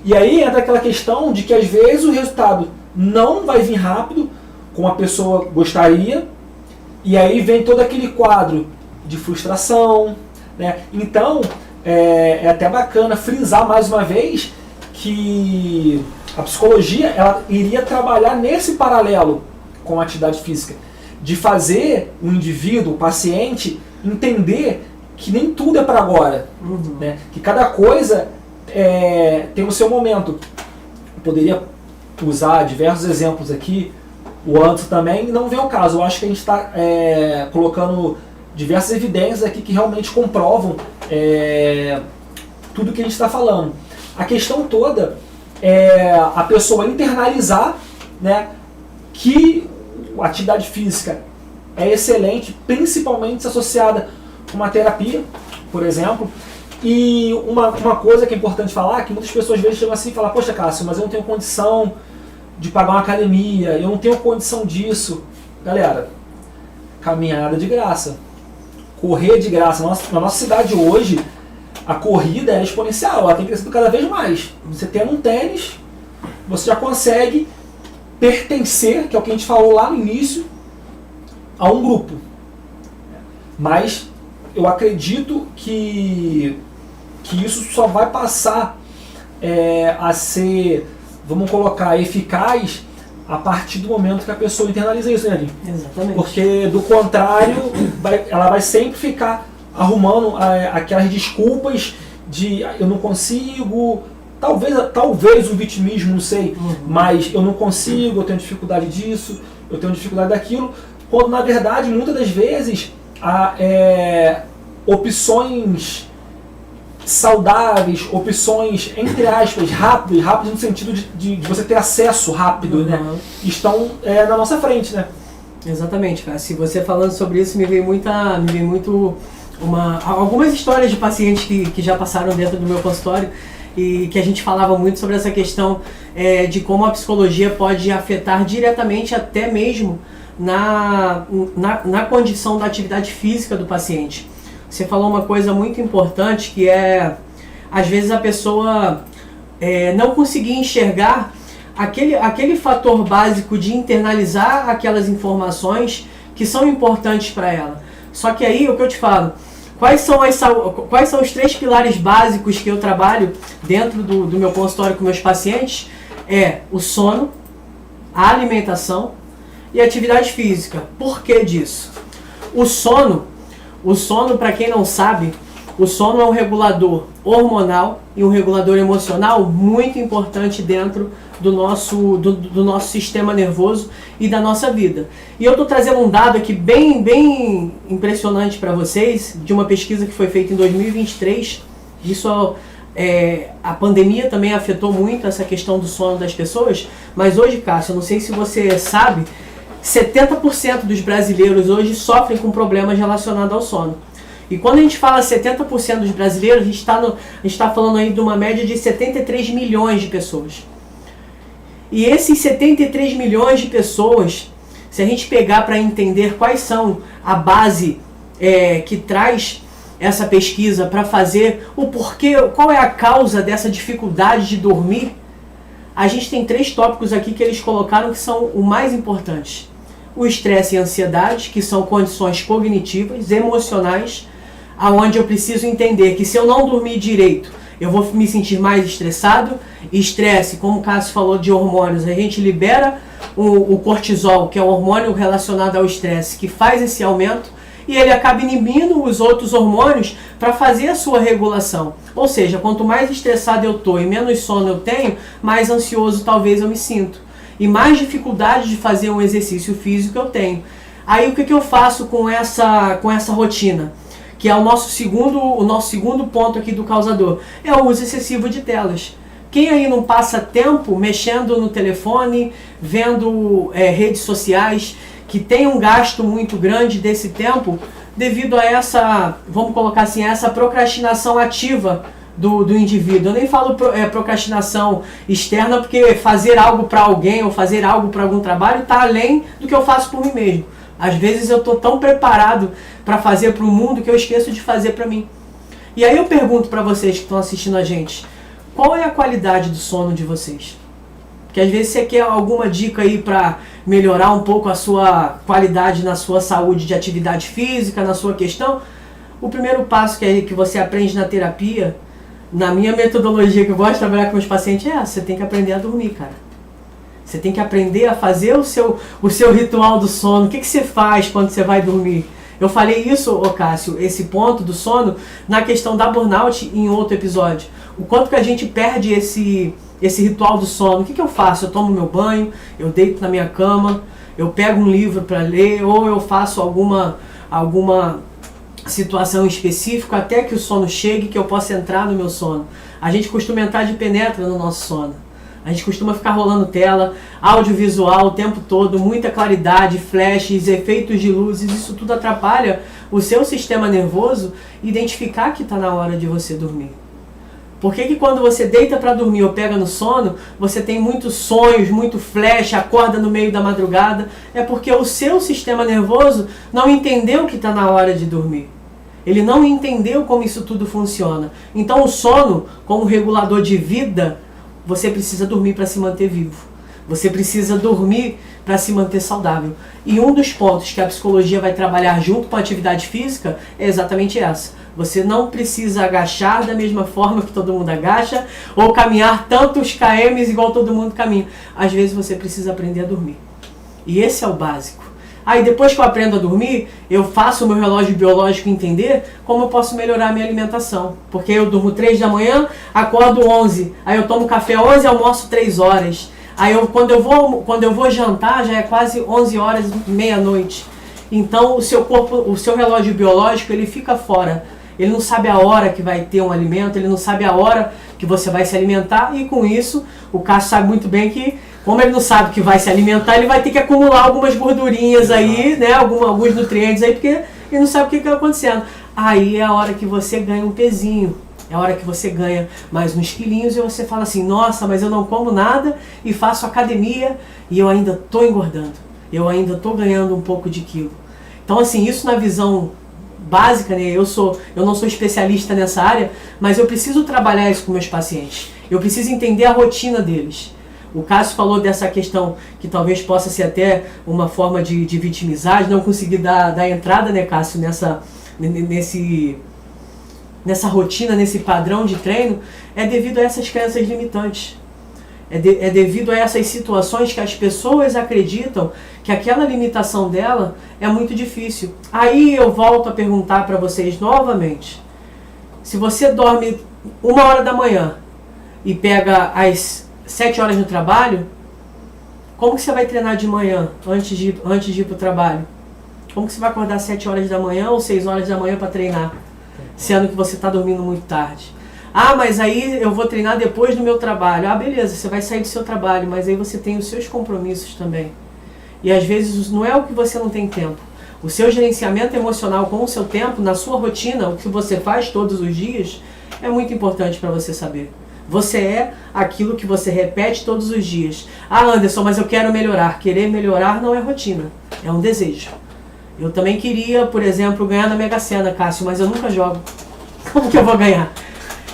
E aí entra aquela questão de que às vezes o resultado não vai vir rápido, como a pessoa gostaria, e aí vem todo aquele quadro de frustração. Né? Então, é até bacana frisar mais uma vez que a psicologia ela iria trabalhar nesse paralelo com a atividade física, de fazer o indivíduo, o paciente, entender que nem tudo é para agora, né? Que cada coisa tem o seu momento. Eu poderia usar diversos exemplos aqui, o Anderson também, não vem ao caso. Eu acho que a gente está colocando diversas evidências aqui que realmente comprovam tudo que a gente está falando. A questão toda é a pessoa internalizar, né, que a atividade física é excelente, principalmente se associada com uma terapia, por exemplo. E uma coisa que é importante falar, que muitas pessoas às vezes chegam assim e falam: poxa, Cássio, mas eu não tenho condição de pagar uma academia, eu não tenho condição disso. Galera, caminhada de graça, correr de graça. Na nossa cidade hoje, a corrida é exponencial, ela tem crescido cada vez mais. Você tendo um tênis, você já consegue pertencer, que é o que a gente falou lá no início, a um grupo. Mas eu acredito que isso só vai passar a ser, vamos colocar, eficaz a partir do momento que a pessoa internaliza isso, né, Aline? Exatamente. Porque do contrário, ela vai sempre ficar arrumando aquelas desculpas de eu não consigo, talvez o vitimismo, não sei, mas eu não consigo, eu tenho dificuldade disso, eu tenho dificuldade daquilo, quando na verdade muitas das vezes há opções saudáveis, opções entre aspas rápidas no sentido de você ter acesso rápido, né? Estão na nossa frente, né? Exatamente, cara. Se você falando sobre isso, me veio algumas histórias de pacientes que já passaram dentro do meu consultório e que a gente falava muito sobre essa questão de como a psicologia pode afetar diretamente até mesmo na condição da atividade física do paciente. Você falou uma coisa muito importante, que às vezes a pessoa não conseguir enxergar aquele fator básico de internalizar aquelas informações que são importantes para ela. Só que aí, o que eu te falo, quais são os 3 pilares básicos que eu trabalho dentro do meu consultório com meus pacientes? O sono, a alimentação e a atividade física. Por que disso? O sono, para quem não sabe, o sono é um regulador hormonal e um regulador emocional muito importante dentro do nosso sistema nervoso e da nossa vida. E eu estou trazendo um dado aqui bem impressionante para vocês, de uma pesquisa que foi feita em 2023. Isso, a pandemia também afetou muito essa questão do sono das pessoas, mas hoje, Cássio, eu não sei se você sabe, 70% dos brasileiros hoje sofrem com problemas relacionados ao sono. E quando a gente fala 70% dos brasileiros, a gente está falando aí de uma média de 73 milhões de pessoas. E esses 73 milhões de pessoas, se a gente pegar para entender quais são a base que traz essa pesquisa para fazer o porquê, qual é a causa dessa dificuldade de dormir, a gente tem 3 tópicos aqui que eles colocaram que são o mais importantes. O estresse e a ansiedade, que são condições cognitivas, emocionais, aonde eu preciso entender que se eu não dormir direito, eu vou me sentir mais estressado. Estresse, como o Cássio falou de hormônios, a gente libera o cortisol, que é o hormônio relacionado ao estresse, que faz esse aumento, e ele acaba inibindo os outros hormônios para fazer a sua regulação. Ou seja, quanto mais estressado eu estou e menos sono eu tenho, mais ansioso talvez eu me sinto. E mais dificuldade de fazer um exercício físico eu tenho. Aí o que eu faço com essa rotina? Que é o nosso segundo ponto aqui do causador. É o uso excessivo de telas. Quem aí não passa tempo mexendo no telefone, vendo redes sociais, que tem um gasto muito grande desse tempo, devido a essa, vamos colocar assim, essa procrastinação ativa do indivíduo. Eu nem falo procrastinação externa, porque fazer algo para alguém ou fazer algo para algum trabalho está além do que eu faço por mim mesmo. Às vezes eu estou tão preparado para fazer para o mundo que eu esqueço de fazer para mim. E aí eu pergunto para vocês que estão assistindo a gente, qual é a qualidade do sono de vocês? Porque às vezes você quer alguma dica aí para melhorar um pouco a sua qualidade na sua saúde de atividade física, na sua questão. O primeiro passo que você aprende na terapia, na minha metodologia que eu gosto de trabalhar com meus pacientes, você tem que aprender a dormir, cara. Você tem que aprender a fazer o seu ritual do sono. O que você faz quando você vai dormir? Eu falei isso, Cássio, esse ponto do sono, na questão da burnout em outro episódio. O quanto que a gente perde esse ritual do sono. O que eu faço? Eu tomo meu banho, eu deito na minha cama, eu pego um livro para ler, ou eu faço alguma situação específica até que o sono chegue, que eu possa entrar no meu sono. A gente costuma entrar de penetra no nosso sono. A gente costuma ficar rolando tela, audiovisual o tempo todo, muita claridade, flashes, efeitos de luzes, isso tudo atrapalha o seu sistema nervoso identificar que está na hora de você dormir. Por que quando você deita para dormir ou pega no sono, você tem muitos sonhos, muito flash, acorda no meio da madrugada? É porque o seu sistema nervoso não entendeu que está na hora de dormir. Ele não entendeu como isso tudo funciona. Então o sono, como regulador de vida, você precisa dormir para se manter vivo. Você precisa dormir para se manter saudável. E um dos pontos que a psicologia vai trabalhar junto com a atividade física é exatamente essa. Você não precisa agachar da mesma forma que todo mundo agacha, ou caminhar tantos km igual todo mundo caminha. Às vezes você precisa aprender a dormir. E esse é o básico. Aí depois que eu aprendo a dormir, eu faço o meu relógio biológico entender como eu posso melhorar a minha alimentação. Porque eu durmo 3 da manhã, acordo 11. Aí eu tomo café 11 e almoço 3 horas. Aí quando eu vou jantar, já é quase 11 horas, meia-noite. Então o seu corpo, o seu relógio biológico, ele fica fora. Ele não sabe a hora que vai ter um alimento, ele não sabe a hora que você vai se alimentar. E com isso, o Cássio sabe muito bem que, como ele não sabe que vai se alimentar, ele vai ter que acumular algumas gordurinhas aí, né, alguns nutrientes aí, porque ele não sabe o que está acontecendo. Aí é a hora que você ganha um pezinho, é a hora que você ganha mais uns quilinhos e você fala assim, nossa, mas eu não como nada e faço academia e eu ainda estou engordando, eu ainda estou ganhando um pouco de quilo. Então assim, isso na visão básica, né, eu não sou especialista nessa área, mas eu preciso trabalhar isso com meus pacientes, eu preciso entender a rotina deles. O Cássio falou dessa questão que talvez possa ser até uma forma de vitimizar, de não conseguir dar entrada, né, Cássio, nessa rotina, nesse padrão de treino, é devido a essas crenças limitantes. É devido a essas situações que as pessoas acreditam que aquela limitação dela é muito difícil. Aí eu volto a perguntar para vocês novamente. Se você dorme 1 hora da manhã e pega às 7 horas no trabalho, como que você vai treinar de manhã antes de ir para o trabalho? Como que você vai acordar às 7 horas da manhã ou 6 horas da manhã para treinar, sendo que você está dormindo muito tarde? Ah, mas aí eu vou treinar depois do meu trabalho. Ah, beleza, você vai sair do seu trabalho, mas aí você tem os seus compromissos também. E às vezes não é o que você não tem tempo. O seu gerenciamento emocional com o seu tempo, na sua rotina, o que você faz todos os dias, é muito importante para você saber. Você é aquilo que você repete todos os dias. Ah, Anderson, mas eu quero melhorar. Querer melhorar não é rotina, é um desejo. Eu também queria, por exemplo, ganhar na Mega Sena, Cássio, mas eu nunca jogo. Como que eu vou ganhar?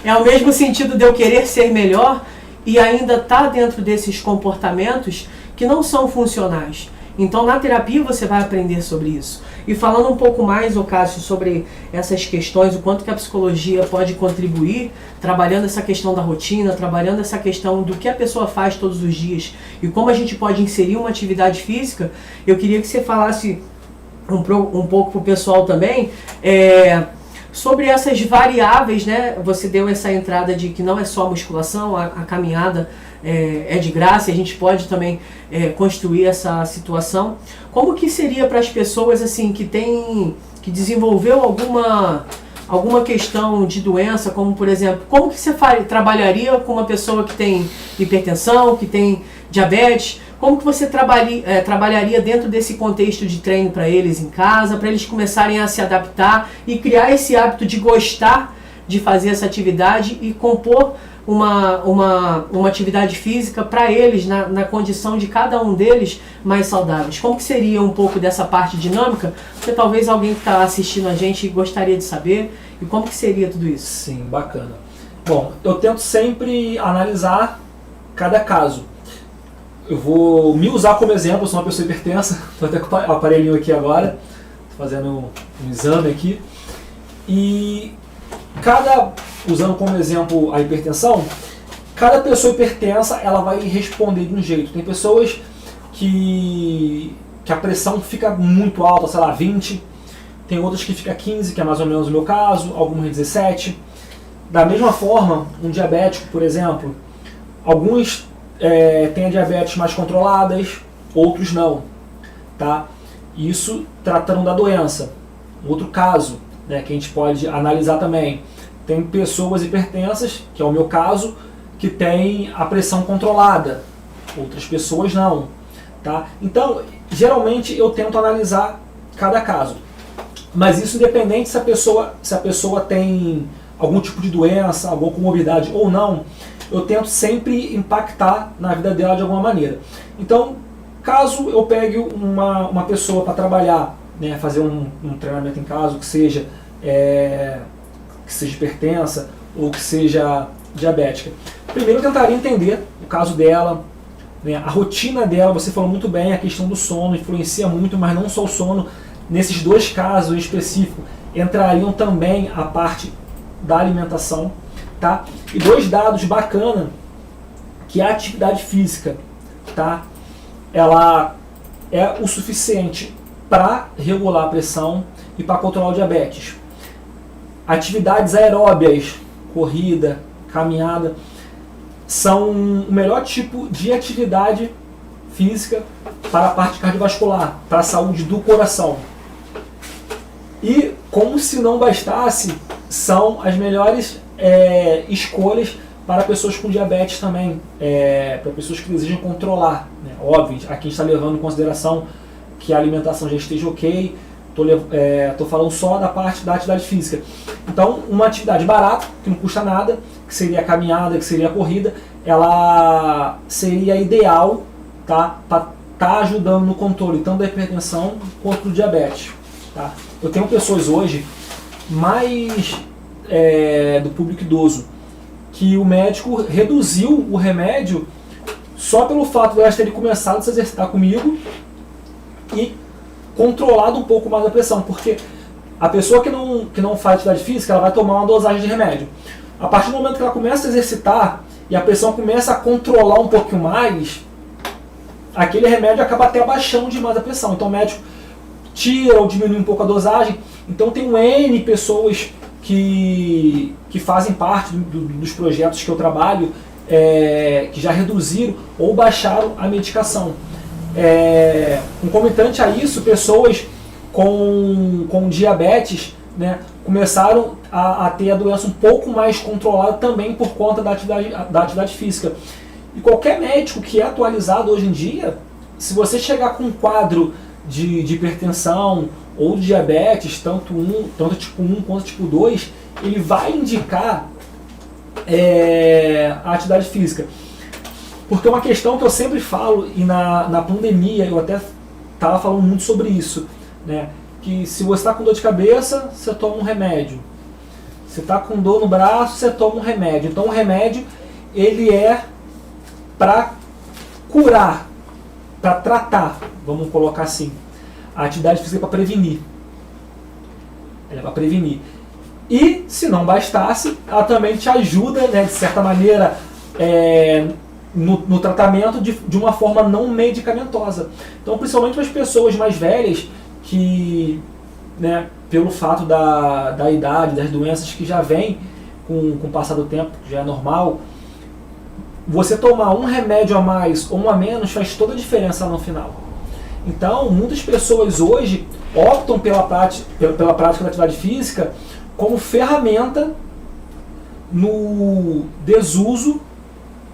É o mesmo sentido de eu querer ser melhor e ainda estar dentro desses comportamentos que não são funcionais. Então na terapia você vai aprender sobre isso. E falando um pouco mais, Cássio, sobre essas questões, o quanto que a psicologia pode contribuir, trabalhando essa questão da rotina, trabalhando essa questão do que a pessoa faz todos os dias e como a gente pode inserir uma atividade física, eu queria que você falasse um pouco para o pessoal também, sobre essas variáveis, né? Você deu essa entrada de que não é só musculação, a caminhada é de graça, e a gente pode também construir essa situação. Como que seria para as pessoas assim que desenvolveu alguma questão de doença, como por exemplo, como que você trabalharia com uma pessoa que tem hipertensão, que tem diabetes? Como que você trabalharia dentro desse contexto de treino para eles em casa, para eles começarem a se adaptar e criar esse hábito de gostar de fazer essa atividade e compor uma atividade física para eles, na condição de cada um deles mais saudáveis? Como que seria um pouco dessa parte dinâmica? Porque talvez alguém que está assistindo a gente gostaria de saber. E como que seria tudo isso? Sim, bacana. Bom, eu tento sempre analisar cada caso. Eu vou me usar como exemplo, eu sou uma pessoa hipertensa, estou até com o aparelhinho aqui agora, estou fazendo um exame aqui. E usando como exemplo a hipertensão, cada pessoa hipertensa ela vai responder de um jeito. Tem pessoas que a pressão fica muito alta, sei lá, 20, tem outras que fica 15, que é mais ou menos o meu caso, algumas 17. Da mesma forma, um diabético, por exemplo, alguns têm a diabetes mais controladas, outros não, tá? Isso tratando da doença. Outro caso, né, que a gente pode analisar também, tem pessoas hipertensas, que é o meu caso, que tem a pressão controlada, outras pessoas não, tá? Então, geralmente eu tento analisar cada caso, mas isso independente se a pessoa tem algum tipo de doença, alguma comorbidade ou não, eu tento sempre impactar na vida dela de alguma maneira. Então, caso eu pegue uma pessoa para trabalhar, né, fazer um treinamento em casa, que seja hipertensa ou que seja diabética, primeiro eu tentaria entender o caso dela, né, a rotina dela. Você falou muito bem, a questão do sono influencia muito, mas não só o sono. Nesses dois casos em específico, entrariam também a parte da alimentação, tá? E dois dados bacana, que a atividade física, tá? Ela é o suficiente para regular a pressão e para controlar o diabetes. Atividades aeróbias, corrida, caminhada, são o melhor tipo de atividade física para a parte cardiovascular, para a saúde do coração. E, como se não bastasse, são as melhores escolhas para pessoas com diabetes também, para pessoas que desejam controlar, né? Óbvio, aqui a gente está levando em consideração que a alimentação já esteja ok, estou falando só da parte da atividade física. Então, uma atividade barata, que não custa nada, que seria a caminhada, que seria a corrida, ela seria ideal, tá, para estar ajudando no controle tanto da hipertensão quanto do diabetes. Tá? Eu tenho pessoas hoje, mais do público idoso, que o médico reduziu o remédio só pelo fato de elas terem começado a se exercitar comigo e controlado um pouco mais a pressão, porque a pessoa que não faz atividade física, ela vai tomar uma dosagem de remédio. A partir do momento que ela começa a exercitar e a pressão começa a controlar um pouquinho mais, aquele remédio acaba até abaixando demais a pressão. Então o médico tira ou diminui um pouco a dosagem. Então tem N pessoas que fazem parte dos projetos que eu trabalho, que já reduziram ou baixaram a medicação. Concomitante a isso, pessoas com diabetes, né, começaram a ter a doença um pouco mais controlada também por conta da atividade física. E qualquer médico que é atualizado hoje em dia, se você chegar com um quadro de hipertensão ou de diabetes, tanto tipo 1 quanto tipo 2, ele vai indicar a atividade física. Porque é uma questão que eu sempre falo, e na pandemia eu até estava falando muito sobre isso, né? Que se você está com dor de cabeça, você toma um remédio. Se está com dor no braço, você toma um remédio. Então o remédio, ele é para curar, para tratar, vamos colocar assim. A atividade física é para prevenir. Ela é para prevenir. E, se não bastasse, ela também te ajuda, né, de certa maneira, no tratamento de uma forma não medicamentosa. Então, principalmente para as pessoas mais velhas, que, né, pelo fato da idade, das doenças que já vêm com o passar do tempo, que já é normal, você tomar um remédio a mais ou um a menos faz toda a diferença no final. Então, muitas pessoas hoje optam pela prática da atividade física como ferramenta no desuso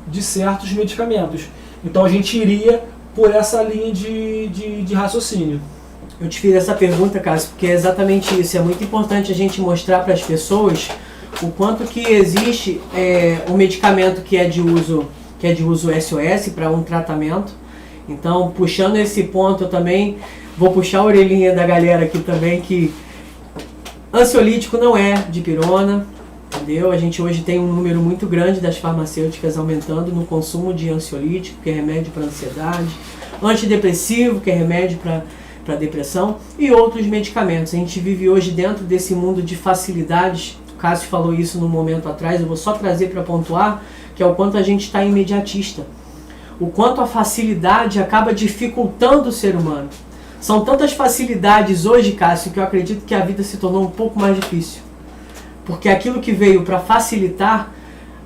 de certos medicamentos. Então, a gente iria por essa linha de raciocínio. Eu te fiz essa pergunta, Cássio, porque é exatamente isso. É muito importante a gente mostrar para as pessoas o quanto que existe o medicamento que é de uso SOS para um tratamento. Então, puxando esse ponto, eu também vou puxar a orelhinha da galera aqui também, que ansiolítico não é dipirona, entendeu? A gente hoje tem um número muito grande das farmacêuticas aumentando no consumo de ansiolítico, que é remédio para ansiedade, antidepressivo, que é remédio para depressão, e outros medicamentos. A gente vive hoje dentro desse mundo de facilidades. O Cássio falou isso no momento atrás, eu vou só trazer para pontuar, que é o quanto a gente está imediatista. O quanto a facilidade acaba dificultando o ser humano. São tantas facilidades hoje, Cássio, que eu acredito que a vida se tornou um pouco mais difícil. Porque aquilo que veio para facilitar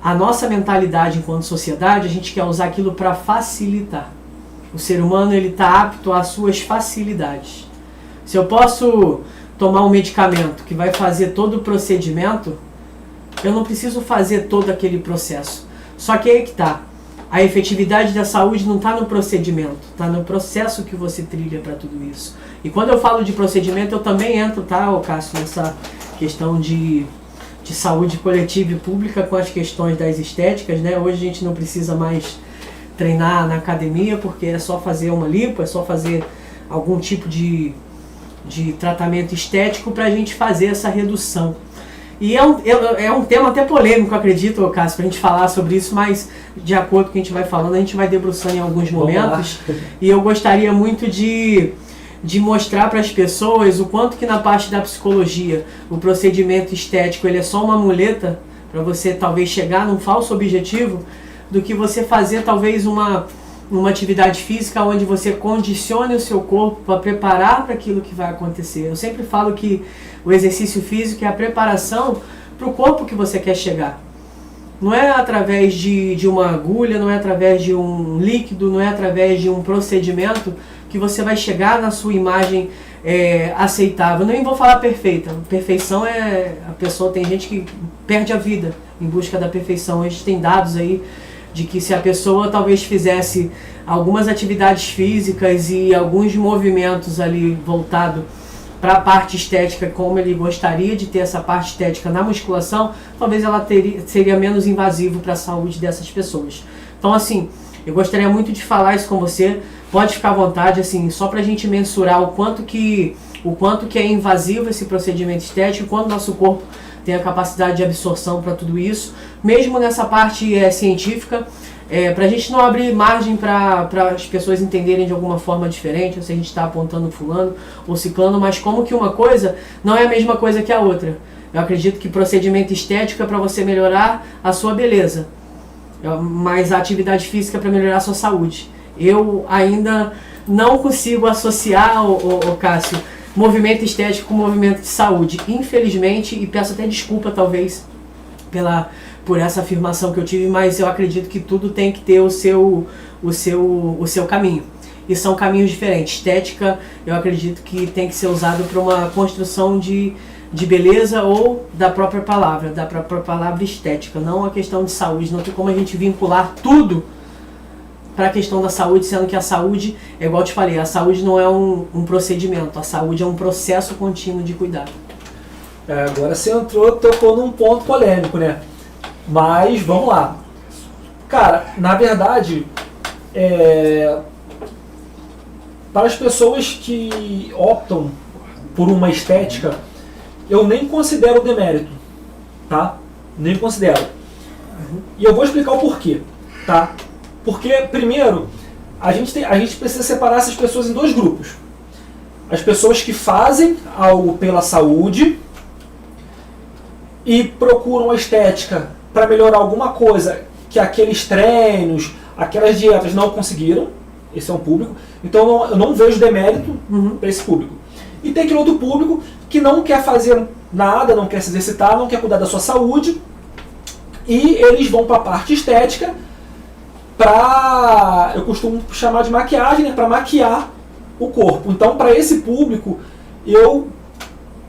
a nossa mentalidade enquanto sociedade, a gente quer usar aquilo para facilitar. O ser humano está apto às suas facilidades. Se eu posso tomar um medicamento que vai fazer todo o procedimento, eu não preciso fazer todo aquele processo. Só que aí que está. A efetividade da saúde não está no procedimento, está no processo que você trilha para tudo isso. E quando eu falo de procedimento, eu também entro, tá, Cássio, nessa questão de saúde coletiva e pública com as questões das estéticas, né? Hoje a gente não precisa mais treinar na academia, porque é só fazer uma lipo, é só fazer algum tipo de tratamento estético para a gente fazer essa redução. E é um tema até polêmico, acredito, Cássio, para a gente falar sobre isso, mas de acordo com o que a gente vai falando, a gente vai debruçando em alguns momentos. E eu gostaria muito de mostrar para as pessoas o quanto que na parte da psicologia o procedimento estético ele é só uma muleta para você talvez chegar num falso objetivo, do que você fazer talvez uma atividade física onde você condicione o seu corpo para preparar para aquilo que vai acontecer. Eu sempre falo que o exercício físico é a preparação para o corpo que você quer chegar. Não é através de uma agulha, não é através de um líquido, não é através de um procedimento que você vai chegar na sua imagem aceitável. Nem vou falar perfeita. Perfeição a pessoa, tem gente que perde a vida em busca da perfeição. A gente tem dados aí de que se a pessoa talvez fizesse algumas atividades físicas e alguns movimentos ali voltado para a parte estética, como ele gostaria de ter essa parte estética na musculação, talvez ela seria menos invasivo para a saúde dessas pessoas. Então, assim, eu gostaria muito de falar isso com você. Pode ficar à vontade, assim, só para a gente mensurar o quanto que é invasivo esse procedimento estético, quanto nosso corpo tem a capacidade de absorção para tudo isso, mesmo nessa parte científica, para a gente não abrir margem para as pessoas entenderem de alguma forma diferente, ou se a gente está apontando fulano ou ciclano, mas como que uma coisa não é a mesma coisa que a outra. Eu acredito que procedimento estético é para você melhorar a sua beleza, mas a atividade física é para melhorar a sua saúde. Eu ainda não consigo associar, Cássio, movimento estético com movimento de saúde, infelizmente, e peço até desculpa talvez por essa afirmação que eu tive, mas eu acredito que tudo tem que ter o seu caminho, e são caminhos diferentes. Estética, eu acredito que tem que ser usado para uma construção de beleza ou da própria palavra estética, não a questão de saúde. Não tem como a gente vincular tudo para a questão da saúde, sendo que a saúde, é igual eu te falei, a saúde não é um procedimento, a saúde é um processo contínuo de cuidado. Agora você tocou num ponto polêmico, né? Mas vamos lá. Cara, na verdade, para as pessoas que optam por uma estética, eu nem considero demérito, tá? Nem considero. E eu vou explicar o porquê, tá? Porque, primeiro, a gente precisa separar essas pessoas em dois grupos. As pessoas que fazem algo pela saúde e procuram a estética para melhorar alguma coisa que aqueles treinos, aquelas dietas não conseguiram. Esse é um público. Então eu não vejo demérito para esse público. E tem aquele outro público que não quer fazer nada, não quer se exercitar, não quer cuidar da sua saúde, e eles vão para a parte estética para, eu costumo chamar de maquiagem, né, para maquiar o corpo. Então, para esse público, eu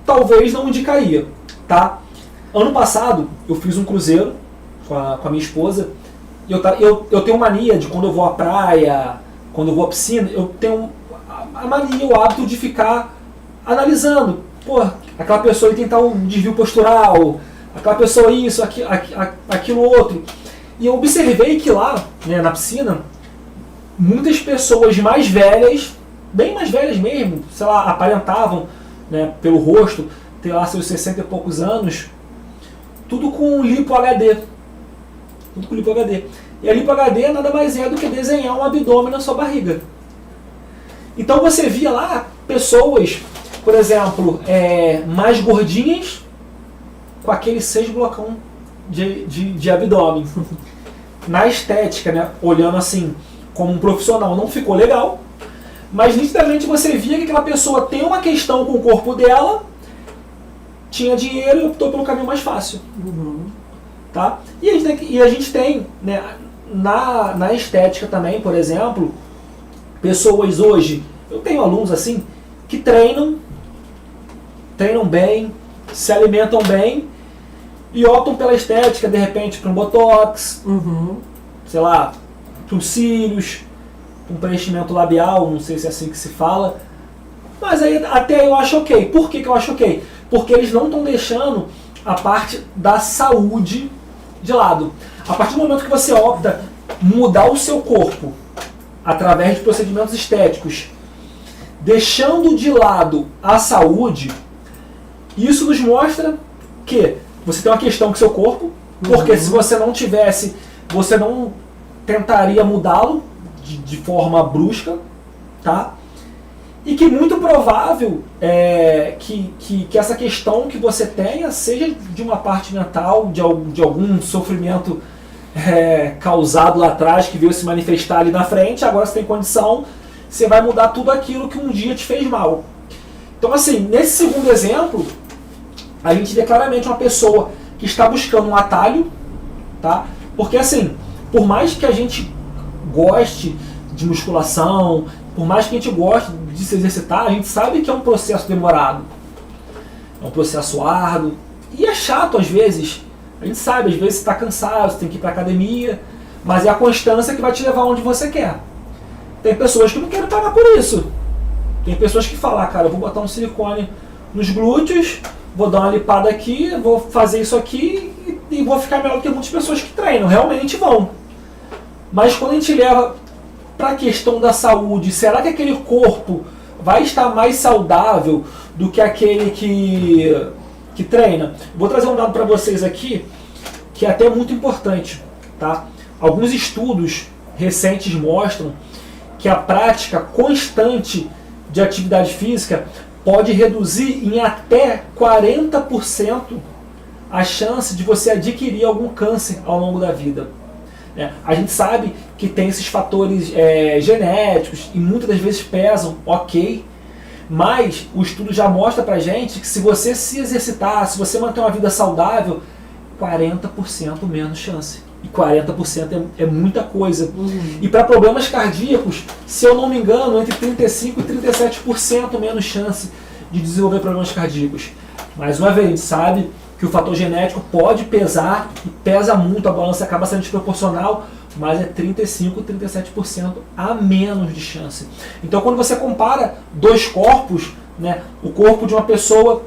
talvez não indicaria, tá? Ano passado, eu fiz um cruzeiro com a minha esposa, e eu tenho mania de, quando eu vou à praia, quando eu vou à piscina, eu tenho a mania, o hábito de ficar analisando. Pô, aquela pessoa tem tal desvio postural, aquela pessoa isso, aquilo outro. E eu observei que lá, né, na piscina, muitas pessoas mais velhas, bem mais velhas mesmo, sei lá, aparentavam, né, pelo rosto, ter lá seus 60 e poucos anos, tudo com lipo HD. Tudo com lipo HD. E a lipo HD nada mais é do que desenhar um abdômen na sua barriga. Então você via lá pessoas, por exemplo, mais gordinhas, com aqueles 6 blocão de abdômen. Na estética, né, olhando assim, como um profissional, não ficou legal, mas nitidamente você via que aquela pessoa tem uma questão com o corpo dela, tinha dinheiro e optou pelo caminho mais fácil. Tá? E a gente tem, né, na estética também, por exemplo, pessoas hoje, eu tenho alunos assim, que treinam bem, se alimentam bem e optam pela estética, de repente, para um botox, sei lá, para os cílios, um preenchimento labial, não sei se é assim que se fala, mas aí até eu acho ok. Por que eu acho ok? Porque eles não estão deixando a parte da saúde de lado. A partir do momento que você opta mudar o seu corpo através de procedimentos estéticos, deixando de lado a saúde, isso nos mostra que você tem uma questão com o seu corpo, porque se você não tivesse, você não tentaria mudá-lo de forma brusca, tá? E que muito provável que essa questão que você tenha seja de uma parte mental, de algum sofrimento causado lá atrás, que veio se manifestar ali na frente. Agora você tem condição, você vai mudar tudo aquilo que um dia te fez mal. Então, assim, nesse segundo exemplo, a gente vê claramente uma pessoa que está buscando um atalho, tá? Porque, assim, por mais que a gente goste de musculação, por mais que a gente goste de se exercitar, a gente sabe que é um processo demorado, é um processo árduo, e é chato às vezes. A gente sabe, às vezes você está cansado, você tem que ir para a academia, mas é a constância que vai te levar onde você quer. Tem pessoas que não querem pagar por isso. Tem pessoas que falam, cara, eu vou botar um silicone nos glúteos, vou dar uma lipada aqui, vou fazer isso aqui e vou ficar melhor do que muitas pessoas que treinam. Realmente vão. Mas quando a gente leva para a questão da saúde, será que aquele corpo vai estar mais saudável do que aquele que treina? Vou trazer um dado para vocês aqui, que é até muito importante, tá? Alguns estudos recentes mostram que a prática constante de atividade física pode reduzir em até 40% a chance de você adquirir algum câncer ao longo da vida. A gente sabe que tem esses fatores genéticos e muitas das vezes pesam, ok, mas o estudo já mostra pra gente que se você se exercitar, se você manter uma vida saudável, 40% menos chance. E 40% é muita coisa. E para problemas cardíacos, se eu não me engano, entre 35% e 37% menos chance de desenvolver problemas cardíacos. Mais uma vez, a gente sabe que o fator genético pode pesar, e pesa muito, a balança acaba sendo desproporcional, mas é 35%, 37% a menos de chance. Então quando você compara dois corpos, né, o corpo de uma pessoa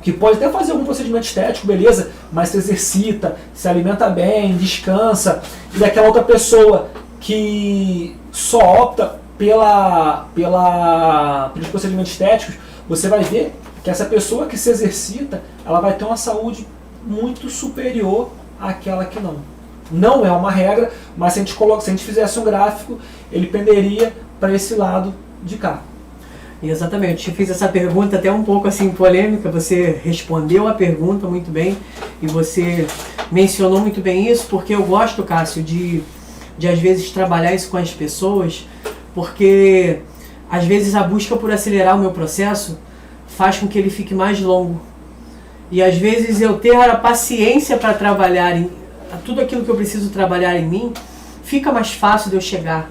que pode até fazer algum procedimento estético, beleza, mas se exercita, se alimenta bem, descansa, e daquela outra pessoa que só opta pelos procedimentos estéticos, você vai ver que essa pessoa que se exercita, ela vai ter uma saúde muito superior àquela que não. Não é uma regra, mas se a gente fizesse um gráfico, ele penderia para esse lado de cá. Exatamente, eu fiz essa pergunta até um pouco assim polêmica, você respondeu a pergunta muito bem e você mencionou muito bem isso, porque eu gosto, Cássio, de às vezes trabalhar isso com as pessoas, porque às vezes a busca por acelerar o meu processo faz com que ele fique mais longo. E às vezes eu ter a paciência para trabalhar em tudo aquilo que eu preciso trabalhar em mim, fica mais fácil de eu chegar.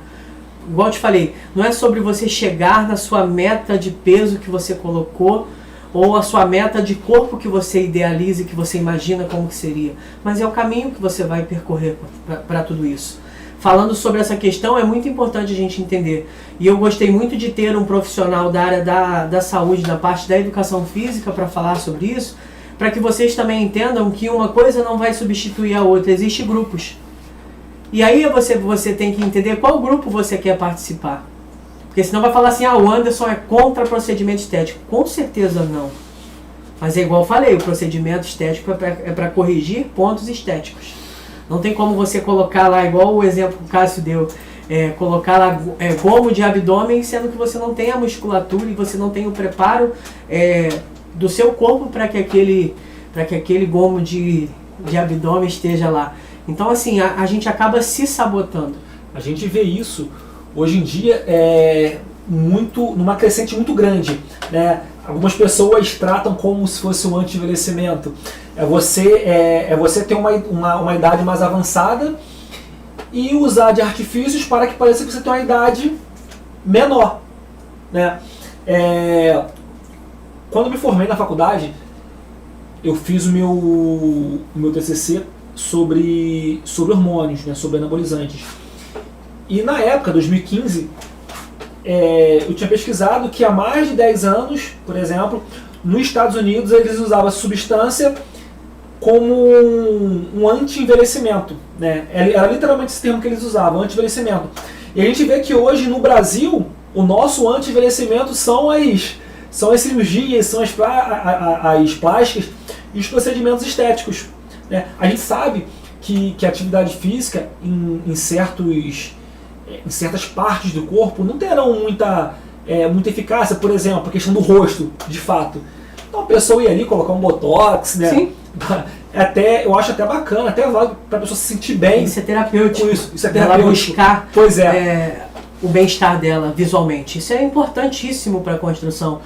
Igual eu te falei, não é sobre você chegar na sua meta de peso que você colocou, ou a sua meta de corpo que você idealiza e que você imagina como que seria, mas é o caminho que você vai percorrer para tudo isso. Falando sobre essa questão, é muito importante a gente entender, e eu gostei muito de ter um profissional da área da saúde, da parte da educação física para falar sobre isso, para que vocês também entendam que uma coisa não vai substituir a outra, existem grupos. E aí você tem que entender qual grupo você quer participar. Porque senão vai falar assim, o Anderson é contra procedimento estético. Com certeza não. Mas é igual eu falei, o procedimento estético é para corrigir pontos estéticos. Não tem como você colocar lá, igual o exemplo que o Cássio deu, colocar lá gomo de abdômen, sendo que você não tem a musculatura e você não tem o preparo do seu corpo para que aquele gomo de abdômen esteja lá. Então, assim, a gente acaba se sabotando. A gente vê isso hoje em dia numa crescente muito grande, né? Algumas pessoas tratam como se fosse um anti-envelhecimento. É você ter uma idade mais avançada e usar de artifícios para que pareça que você tem uma idade menor, né? Quando eu me formei na faculdade, eu fiz o meu TCC sobre hormônios, né, sobre anabolizantes. E na época, 2015, eu tinha pesquisado que há mais de 10 anos, por exemplo, nos Estados Unidos eles usavam a substância como um anti-envelhecimento, né? Era literalmente esse termo que eles usavam, anti-envelhecimento. E a gente vê que hoje no Brasil, o nosso anti-envelhecimento são as cirurgias, são as plásticas e os procedimentos estéticos. A gente sabe que a atividade física em certas partes do corpo não terão muita eficácia, por exemplo, a questão do rosto, de fato. Então a pessoa ir ali colocar um botox, né? Sim. Eu acho até bacana, até válido para a pessoa se sentir bem. Isso é terapêutico. Isso é terapêutico. Ela buscar pois o bem-estar dela visualmente. Isso é importantíssimo para a construção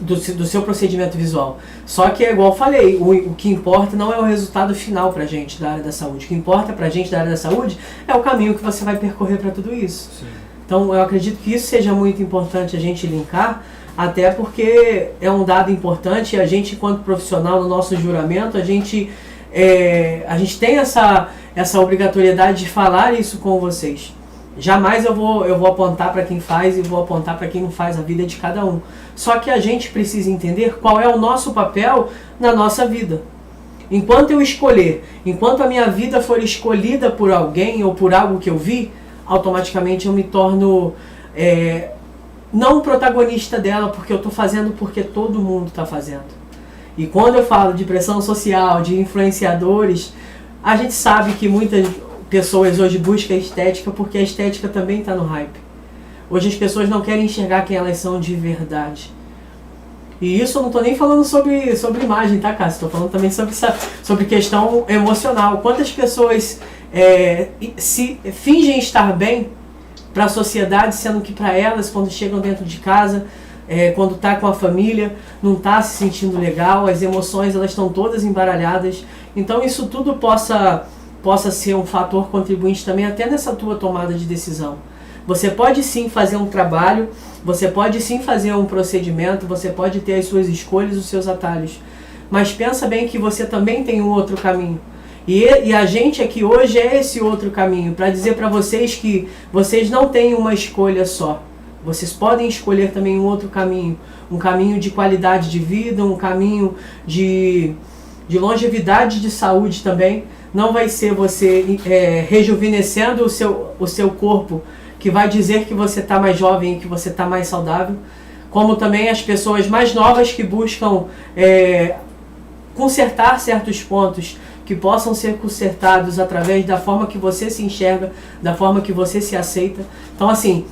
do seu procedimento visual. Só que é igual eu falei, o que importa não é o resultado final pra gente da área da saúde. O que importa pra gente da área da saúde é o caminho que você vai percorrer para tudo isso. Sim. Então eu acredito que isso seja muito importante a gente linkar, até porque é um dado importante e a gente, enquanto profissional, no nosso juramento, a gente tem essa obrigatoriedade de falar isso com vocês. Jamais eu vou apontar para quem faz e vou apontar para quem não faz, a vida de cada um. Só que a gente precisa entender qual é o nosso papel na nossa vida. Enquanto a minha vida for escolhida por alguém ou por algo que eu vi, automaticamente eu me torno não protagonista dela, porque eu estou fazendo porque todo mundo está fazendo. E quando eu falo de pressão social, de influenciadores, a gente sabe que muitas pessoas hoje buscam a estética porque a estética também está no hype. Hoje as pessoas não querem enxergar quem elas são de verdade. E isso eu não estou nem falando sobre imagem, tá, Cássio? Estou falando também sobre questão emocional. Quantas pessoas se fingem estar bem para a sociedade, sendo que para elas, quando chegam dentro de casa, quando está com a família, não está se sentindo legal, as emoções elas estão todas embaralhadas. Então isso tudo possa ser um fator contribuinte também até nessa tua tomada de decisão. Você pode sim fazer um trabalho, você pode sim fazer um procedimento, você pode ter as suas escolhas, os seus atalhos. Mas pensa bem que você também tem um outro caminho. E a gente aqui hoje é esse outro caminho, para dizer para vocês que vocês não têm uma escolha só. Vocês podem escolher também um outro caminho. Um caminho de qualidade de vida, um caminho de longevidade, de saúde também. Não vai ser você rejuvenescendo o seu corpo, que vai dizer que você está mais jovem e que você está mais saudável, como também as pessoas mais novas que buscam consertar certos pontos que possam ser consertados através da forma que você se enxerga, da forma que você se aceita. Então, assim,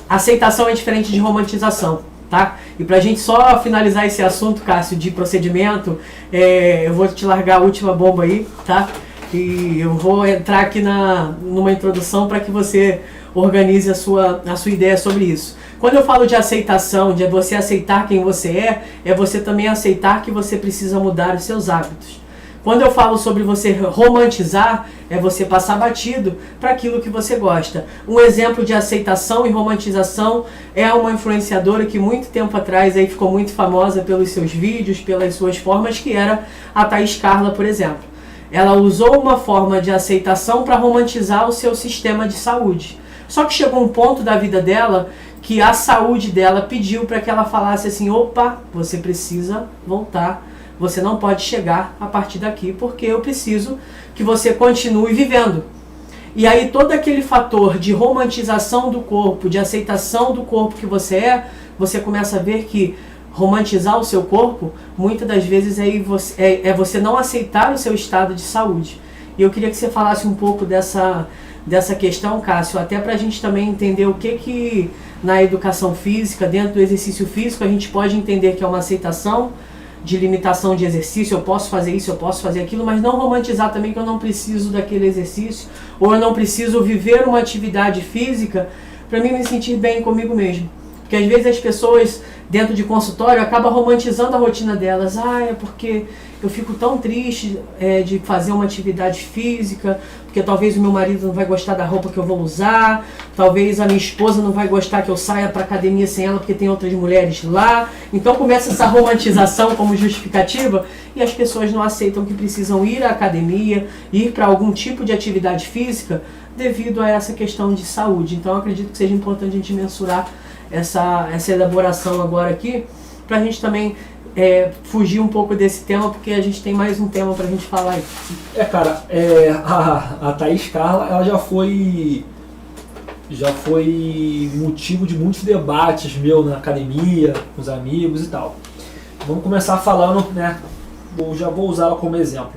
aceitação é diferente de romantização, tá? E pra gente só finalizar esse assunto, Cássio, de procedimento, eu vou te largar a última bomba aí, tá? E eu vou entrar aqui numa introdução para que você organize a sua ideia sobre isso. Quando eu falo de aceitação, de você aceitar quem você é você também aceitar que você precisa mudar os seus hábitos. Quando eu falo sobre você romantizar, é você passar batido para aquilo que você gosta. Um exemplo de aceitação e romantização é uma influenciadora que muito tempo atrás aí ficou muito famosa pelos seus vídeos, pelas suas formas, que era a Thaís Carla, por exemplo. Ela usou uma forma de aceitação para romantizar o seu sistema de saúde. Só que chegou um ponto da vida dela que a saúde dela pediu para que ela falasse assim: opa, você precisa voltar, você não pode chegar a partir daqui, porque eu preciso que você continue vivendo. E aí todo aquele fator de romantização do corpo, de aceitação do corpo que você começa a ver que romantizar o seu corpo, muitas das vezes é você não aceitar o seu estado de saúde. E eu queria que você falasse um pouco dessa questão, Cássio, até para a gente também entender o que na educação física, dentro do exercício físico, a gente pode entender que é uma aceitação de limitação de exercício, eu posso fazer isso, eu posso fazer aquilo, mas não romantizar também que eu não preciso daquele exercício, ou eu não preciso viver uma atividade física para mim me sentir bem comigo mesmo. Porque às vezes as pessoas dentro de consultório acabam romantizando a rotina delas. É porque eu fico tão triste de fazer uma atividade física, porque talvez o meu marido não vai gostar da roupa que eu vou usar, talvez a minha esposa não vai gostar que eu saia para academia sem ela porque tem outras mulheres lá. Então começa essa romantização como justificativa e as pessoas não aceitam que precisam ir à academia, ir para algum tipo de atividade física devido a essa questão de saúde. Então eu acredito que seja importante a gente mensurar essa elaboração agora aqui, para a gente também fugir um pouco desse tema, porque a gente tem mais um tema para a gente falar aí. Cara, a Thaís Carla, ela já foi motivo de muitos debates meu na academia, com os amigos e tal. Vamos começar falando, né? Já vou usar ela como exemplo.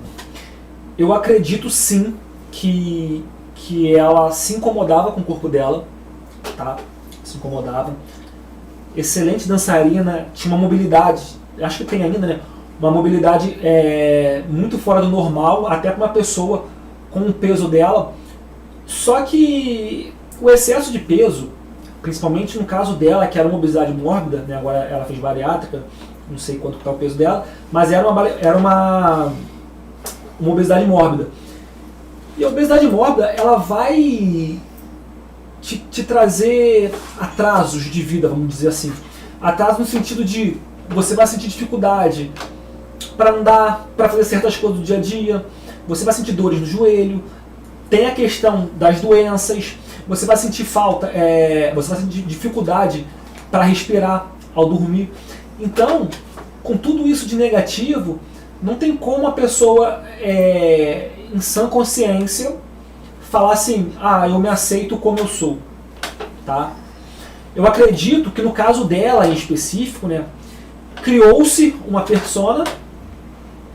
Eu acredito sim que ela se incomodava com o corpo dela, tá? Se incomodava. Excelente dançarina, tinha uma mobilidade, acho que tem ainda, né? Uma mobilidade muito fora do normal, até para uma pessoa com o peso dela. Só que o excesso de peso, principalmente no caso dela, que era uma obesidade mórbida, né? Agora ela fez bariátrica, não sei quanto está o peso dela, mas era uma obesidade mórbida. E a obesidade mórbida, ela vai te trazer atrasos de vida, vamos dizer assim. Atraso no sentido de você vai sentir dificuldade para andar, para fazer certas coisas do dia a dia, você vai sentir dores no joelho, tem a questão das doenças, você vai sentir falta, você vai sentir dificuldade para respirar ao dormir. Então, com tudo isso de negativo, não tem como a pessoa, em sã consciência, falar assim: eu me aceito como eu sou, tá? Eu acredito que no caso dela em específico, né, criou-se uma persona,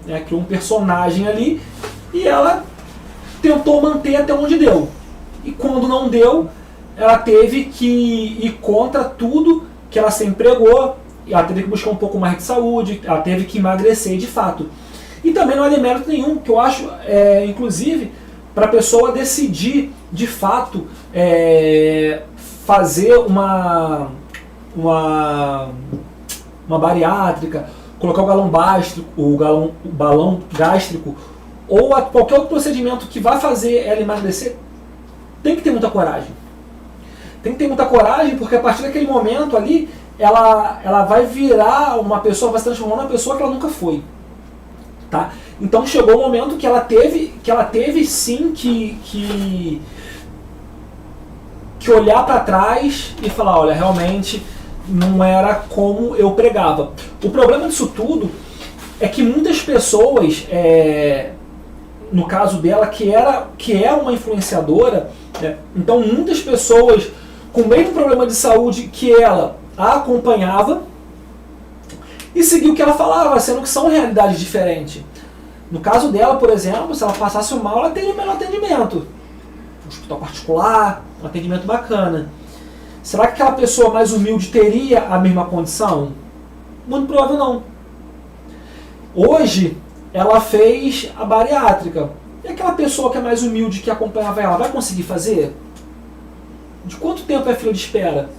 né, criou um personagem ali, e ela tentou manter até onde deu. E quando não deu, ela teve que ir contra tudo que ela sempre pregou, ela teve que buscar um pouco mais de saúde, ela teve que emagrecer de fato. E também não há demérito nenhum, que eu acho, inclusive, para a pessoa decidir, de fato, fazer uma bariátrica, colocar o balão gástrico, ou qualquer outro procedimento que vá fazer ela emagrecer, tem que ter muita coragem. Tem que ter muita coragem, porque a partir daquele momento ali, ela vai virar uma pessoa, vai se transformar numa pessoa que ela nunca foi. Tá? Então chegou o momento que ela teve sim que olhar para trás e falar: olha, realmente não era como eu pregava. O problema disso tudo é que muitas pessoas, no caso dela, que é uma influenciadora, né? Então muitas pessoas com o mesmo problema de saúde que ela a acompanhava e seguiu o que ela falava, sendo que são realidades diferentes. No caso dela, por exemplo, se ela passasse mal, ela teria o melhor atendimento. Um hospital particular, um atendimento bacana. Será que aquela pessoa mais humilde teria a mesma condição? Muito provável não. Hoje, ela fez a bariátrica. E aquela pessoa que é mais humilde, que acompanhava ela, vai conseguir fazer? De quanto tempo é a fila de espera?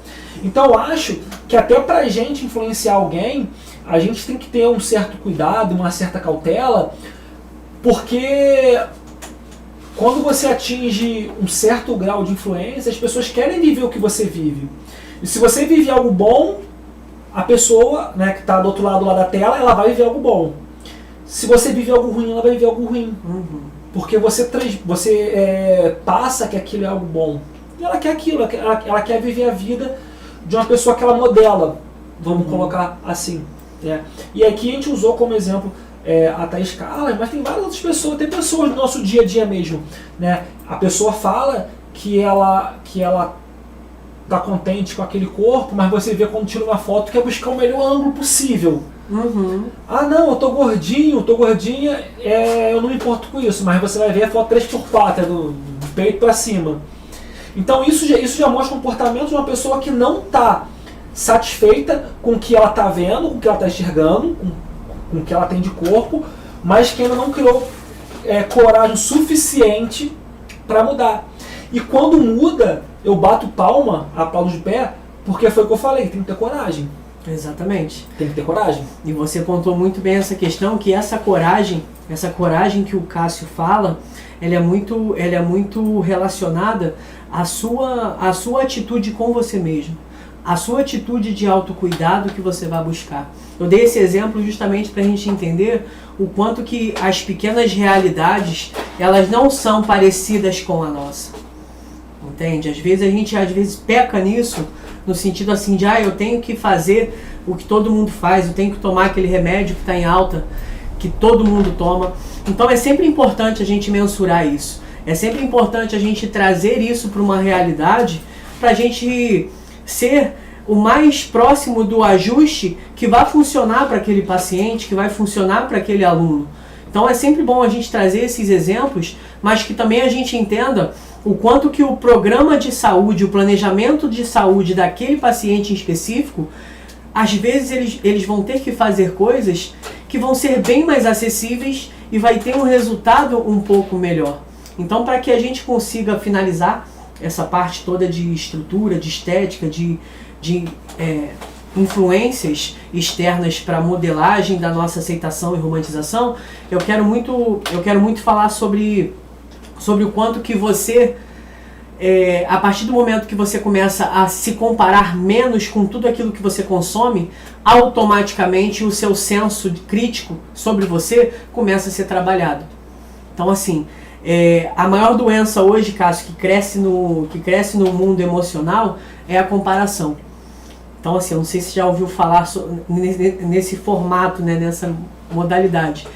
Então eu acho que até para a gente influenciar alguém, a gente tem que ter um certo cuidado, uma certa cautela, porque quando você atinge um certo grau de influência, as pessoas querem viver o que você vive. E se você vive algo bom, a pessoa, né, que está do outro lado lá da tela, ela vai viver algo bom. Se você vive algo ruim, ela vai viver algo ruim. Porque você passa que aquilo é algo bom. E ela quer aquilo, ela quer viver a vida de uma pessoa que ela modela, vamos colocar assim. Né? E aqui a gente usou como exemplo a Thaís Carla, mas tem várias outras pessoas, tem pessoas no nosso dia a dia mesmo. Né? A pessoa fala que ela tá contente com aquele corpo, mas você vê quando tira uma foto que quer buscar o melhor ângulo possível. Ah não, eu tô gordinho, tô gordinha, eu não me importo com isso, mas você vai ver a foto 3x4, do peito pra cima. Então isso já mostra o comportamento de uma pessoa que não está satisfeita com o que ela está vendo, com o que ela está enxergando, com o que ela tem de corpo, mas que ainda não criou coragem suficiente para mudar. E quando muda, eu bato palma, aplaudo de pé, porque foi o que eu falei, tem que ter coragem. Exatamente. Tem que ter coragem. E você pontuou muito bem essa questão, que essa coragem que o Cássio fala, ela é muito relacionada à sua atitude com você mesmo, a sua atitude de autocuidado que você vai buscar. Eu dei esse exemplo justamente para a gente entender o quanto que as pequenas realidades, elas não são parecidas com a nossa. Entende? Às vezes a gente peca nisso, no sentido assim de, eu tenho que fazer o que todo mundo faz, eu tenho que tomar aquele remédio que está em alta, que todo mundo toma. Então é sempre importante a gente mensurar isso. É sempre importante a gente trazer isso para uma realidade, para a gente ser o mais próximo do ajuste que vai funcionar para aquele paciente, que vai funcionar para aquele aluno. Então é sempre bom a gente trazer esses exemplos, mas que também a gente entenda o quanto que o programa de saúde, o planejamento de saúde daquele paciente em específico, às vezes eles vão ter que fazer coisas que vão ser bem mais acessíveis e vai ter um resultado um pouco melhor. Então, para que a gente consiga finalizar essa parte toda de estrutura, de estética, de influências externas para a modelagem da nossa aceitação e romantização, eu quero muito falar sobre o quanto que você, a partir do momento que você começa a se comparar menos com tudo aquilo que você consome, automaticamente o seu senso crítico sobre você começa a ser trabalhado. Então, assim, a maior doença hoje, Cássio, que cresce no mundo emocional é a comparação. Então, assim, eu não sei se já ouviu falar nesse formato, né, nessa modalidade.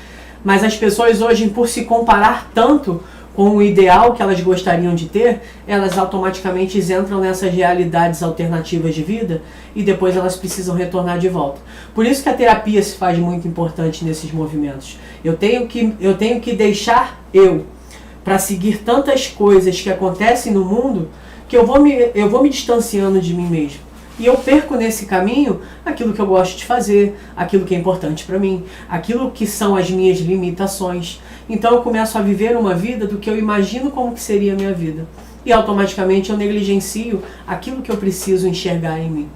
Mas as pessoas hoje, por se comparar tanto com o ideal que elas gostariam de ter, elas automaticamente entram nessas realidades alternativas de vida e depois elas precisam retornar de volta. Por isso que a terapia se faz muito importante nesses movimentos. Eu tenho que deixar para seguir tantas coisas que acontecem no mundo que eu vou me distanciando de mim mesmo. E eu perco nesse caminho aquilo que eu gosto de fazer, aquilo que é importante para mim, aquilo que são as minhas limitações. Então eu começo a viver uma vida do que eu imagino como que seria a minha vida. E automaticamente eu negligencio aquilo que eu preciso enxergar em mim.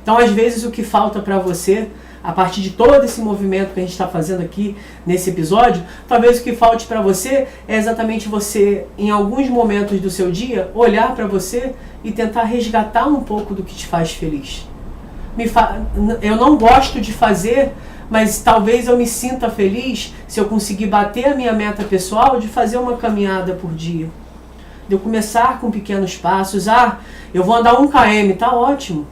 Então às vezes o que falta para você, a partir de todo esse movimento que a gente está fazendo aqui nesse episódio, talvez o que falte para você é exatamente você, em alguns momentos do seu dia, olhar para você e tentar resgatar um pouco do que te faz feliz. Eu não gosto de fazer, mas talvez eu me sinta feliz se eu conseguir bater a minha meta pessoal de fazer uma caminhada por dia. De eu começar com pequenos passos. Eu vou andar 1 km, tá ótimo.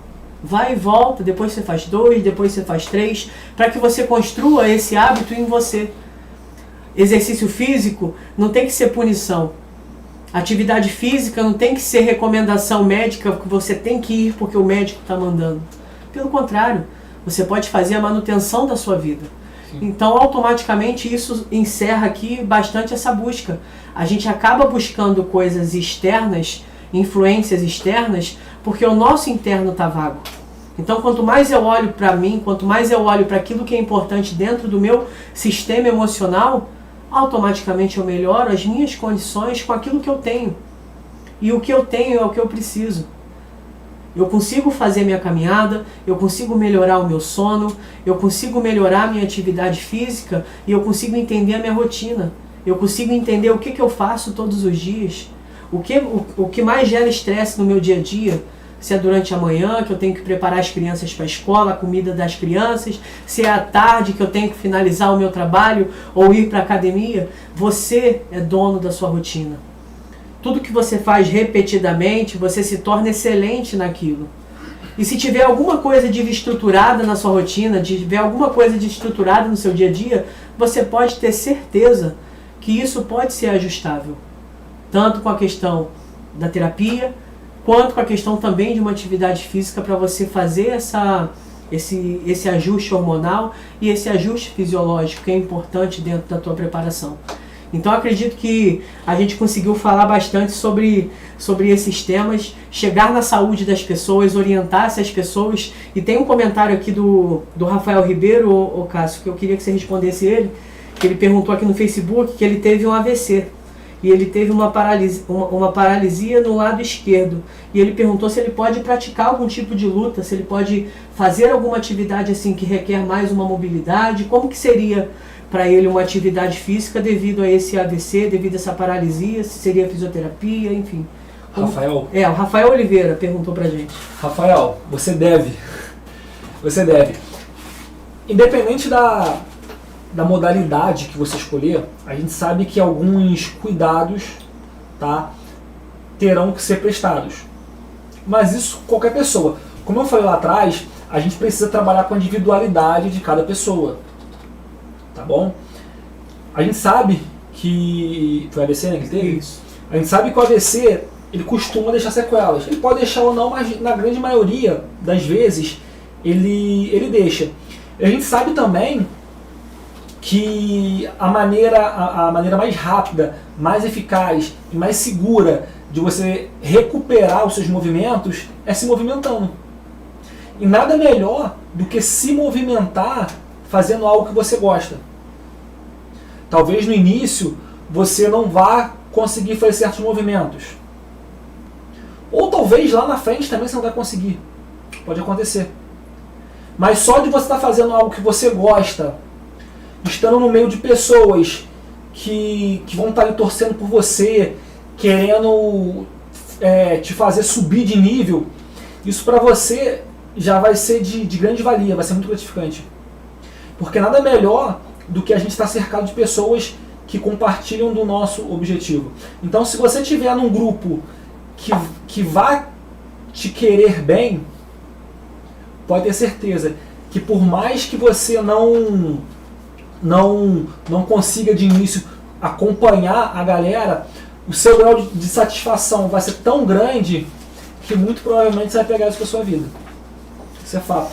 Vai e volta, depois você faz 2, depois você faz 3, para que você construa esse hábito em você. Exercício físico não tem que ser punição. Atividade física não tem que ser recomendação médica que você tem que ir porque o médico está mandando. Pelo contrário, você pode fazer a manutenção da sua vida. Então, automaticamente, isso encerra aqui bastante essa busca. A gente acaba buscando coisas externas, influências externas, porque o nosso interno está vago. Então, quanto mais eu olho para mim, quanto mais eu olho para aquilo que é importante dentro do meu sistema emocional, automaticamente eu melhoro as minhas condições com aquilo que eu tenho. E o que eu tenho é o que eu preciso. Eu consigo fazer minha caminhada, eu consigo melhorar o meu sono, eu consigo melhorar a minha atividade física e eu consigo entender a minha rotina. Eu consigo entender o que eu faço todos os dias. O que mais gera estresse no meu dia a dia. Se é durante a manhã que eu tenho que preparar as crianças para a escola, a comida das crianças, se é à tarde que eu tenho que finalizar o meu trabalho ou ir para a academia, você é dono da sua rotina. Tudo que você faz repetidamente, você se torna excelente naquilo. E se tiver alguma coisa desestruturada na sua rotina, tiver alguma coisa desestruturada no seu dia a dia, você pode ter certeza que isso pode ser ajustável. Tanto com a questão da terapia, quanto com a questão também de uma atividade física para você fazer esse ajuste hormonal e esse ajuste fisiológico que é importante dentro da tua preparação. Então acredito que a gente conseguiu falar bastante sobre esses temas, chegar na saúde das pessoas, orientar essas pessoas. E tem um comentário aqui do Rafael Ribeiro, ô Cássio, que eu queria que você respondesse ele, que ele perguntou aqui no Facebook que ele teve um AVC. E ele teve uma paralisia no lado esquerdo. E ele perguntou se ele pode praticar algum tipo de luta, se ele pode fazer alguma atividade assim que requer mais uma mobilidade. Como que seria para ele uma atividade física devido a esse AVC, devido a essa paralisia, se seria fisioterapia, enfim. Rafael? O Rafael Oliveira perguntou pra gente. Rafael, você deve. Independente da modalidade que você escolher, a gente sabe que alguns cuidados, tá, terão que ser prestados. Mas isso qualquer pessoa. Como eu falei lá atrás, a gente precisa trabalhar com a individualidade de cada pessoa. Tá bom? A gente sabe que... Foi o AVC, né, que ele teve? Isso. A gente sabe que o AVC, ele costuma deixar sequelas. Ele pode deixar ou não, mas na grande maioria das vezes ele deixa. A gente sabe também que a maneira mais rápida, mais eficaz e mais segura de você recuperar os seus movimentos é se movimentando. E nada melhor do que se movimentar fazendo algo que você gosta. Talvez no início você não vá conseguir fazer certos movimentos. Ou talvez lá na frente também você não vai conseguir. Pode acontecer. Mas só de você estar fazendo algo que você gosta, estando no meio de pessoas que vão estar ali torcendo por você, querendo te fazer subir de nível, isso para você já vai ser de grande valia, vai ser muito gratificante. Porque nada melhor do que a gente estar cercado de pessoas que compartilham do nosso objetivo. Então, se você estiver num grupo que vai te querer bem, pode ter certeza que por mais que você não consiga de início acompanhar a galera, o seu grau de satisfação vai ser tão grande que muito provavelmente você vai pegar isso para sua vida. Isso é fato.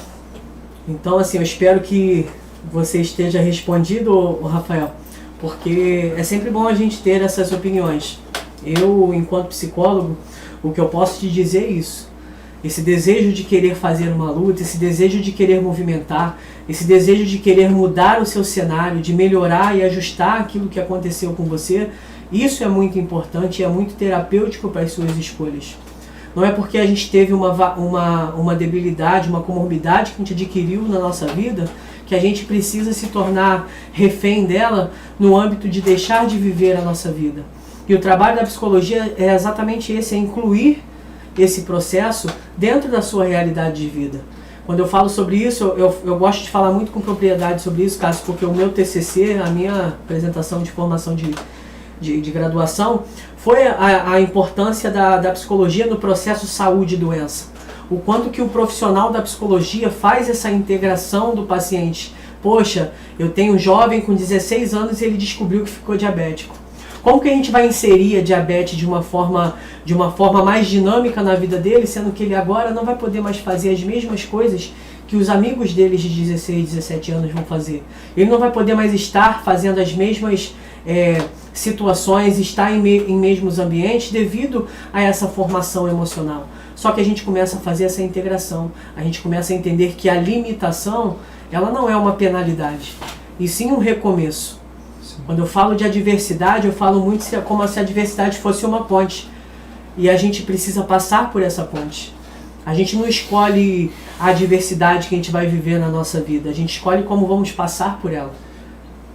Então, assim, eu espero que você esteja respondido, Rafael, porque é sempre bom a gente ter essas opiniões. Eu, enquanto psicólogo, o que eu posso te dizer é isso. Esse desejo de querer fazer uma luta, esse desejo de querer movimentar, esse desejo de querer mudar o seu cenário, de melhorar e ajustar aquilo que aconteceu com você, isso é muito importante e é muito terapêutico para as suas escolhas. Não é porque a gente teve uma debilidade, uma comorbidade que a gente adquiriu na nossa vida, que a gente precisa se tornar refém dela no âmbito de deixar de viver a nossa vida. E o trabalho da psicologia é exatamente esse, é incluir esse processo dentro da sua realidade de vida. Quando eu falo sobre isso, eu gosto de falar muito com propriedade sobre isso, Cássio, porque o meu TCC, a minha apresentação de formação de graduação, foi a importância da psicologia no processo saúde e doença. O quanto que o profissional da psicologia faz essa integração do paciente. Poxa, eu tenho um jovem com 16 anos e ele descobriu que ficou diabético. Como que a gente vai inserir a diabetes de uma forma mais dinâmica na vida dele, sendo que ele agora não vai poder mais fazer as mesmas coisas que os amigos deles de 16, 17 anos vão fazer. Ele não vai poder mais estar fazendo as mesmas situações, estar em mesmos ambientes devido a essa formação emocional. Só que a gente começa a fazer essa integração, a gente começa a entender que a limitação, ela não é uma penalidade, e sim um recomeço. Sim. Quando eu falo de adversidade, eu falo muito como se a adversidade fosse uma ponte, e a gente precisa passar por essa ponte. A gente não escolhe a adversidade que a gente vai viver na nossa vida, a gente escolhe como vamos passar por ela.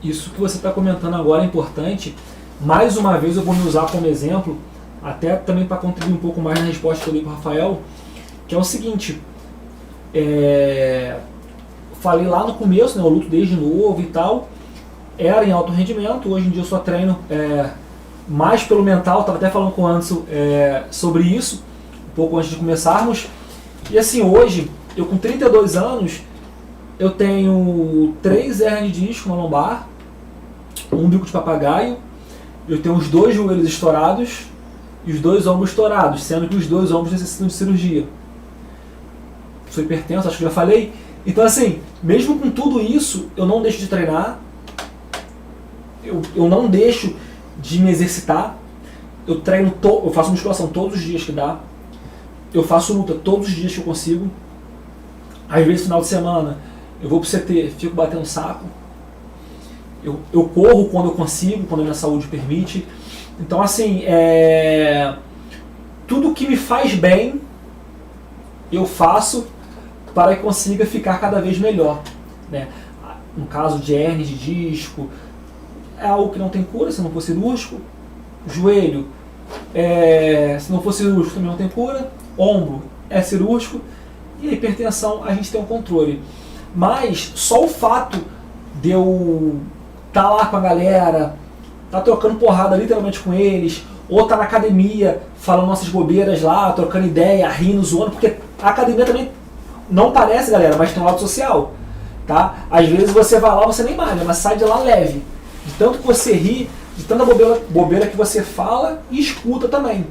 Isso que você está comentando agora é importante. Mais uma vez eu vou me usar como exemplo, até também para contribuir um pouco mais na resposta que eu dei para o Rafael, que é o seguinte, falei lá no começo, né, eu luto desde novo e tal, era em alto rendimento, hoje em dia eu só treino mais pelo mental, estava até falando com o Anderson sobre isso, um pouco antes de começarmos, e assim, hoje, eu com 32 anos, eu tenho 3 hernias de disco na lombar, um bico de papagaio, eu tenho os 2 joelhos estourados e os 2 ombros estourados, sendo que os 2 ombros necessitam de cirurgia. Sou hipertenso, acho que já falei. Então assim, mesmo com tudo isso, eu não deixo de treinar, eu não deixo de me exercitar, eu treino, eu faço musculação todos os dias que dá, eu faço luta todos os dias que eu consigo, às vezes final de semana eu vou pro CT, fico batendo saco, eu corro quando eu consigo, quando a minha saúde permite. Então assim, tudo que me faz bem, eu faço para que consiga ficar cada vez melhor, né? No caso de hernia de disco, é algo que não tem cura se não for cirúrgico. Joelho, se não for cirúrgico também não tem cura. Ombro é cirúrgico. E a hipertensão a gente tem um controle. Mas só o fato de eu estar lá com a galera, estar trocando porrada literalmente com eles, ou estar na academia falando nossas bobeiras lá, trocando ideia, rindo, zoando, porque a academia também não parece, galera, mas tem um lado social, tá? Às vezes você vai lá, você nem malha, mas sai de lá leve, de tanto que você ri, de tanta bobeira que você fala e escuta também.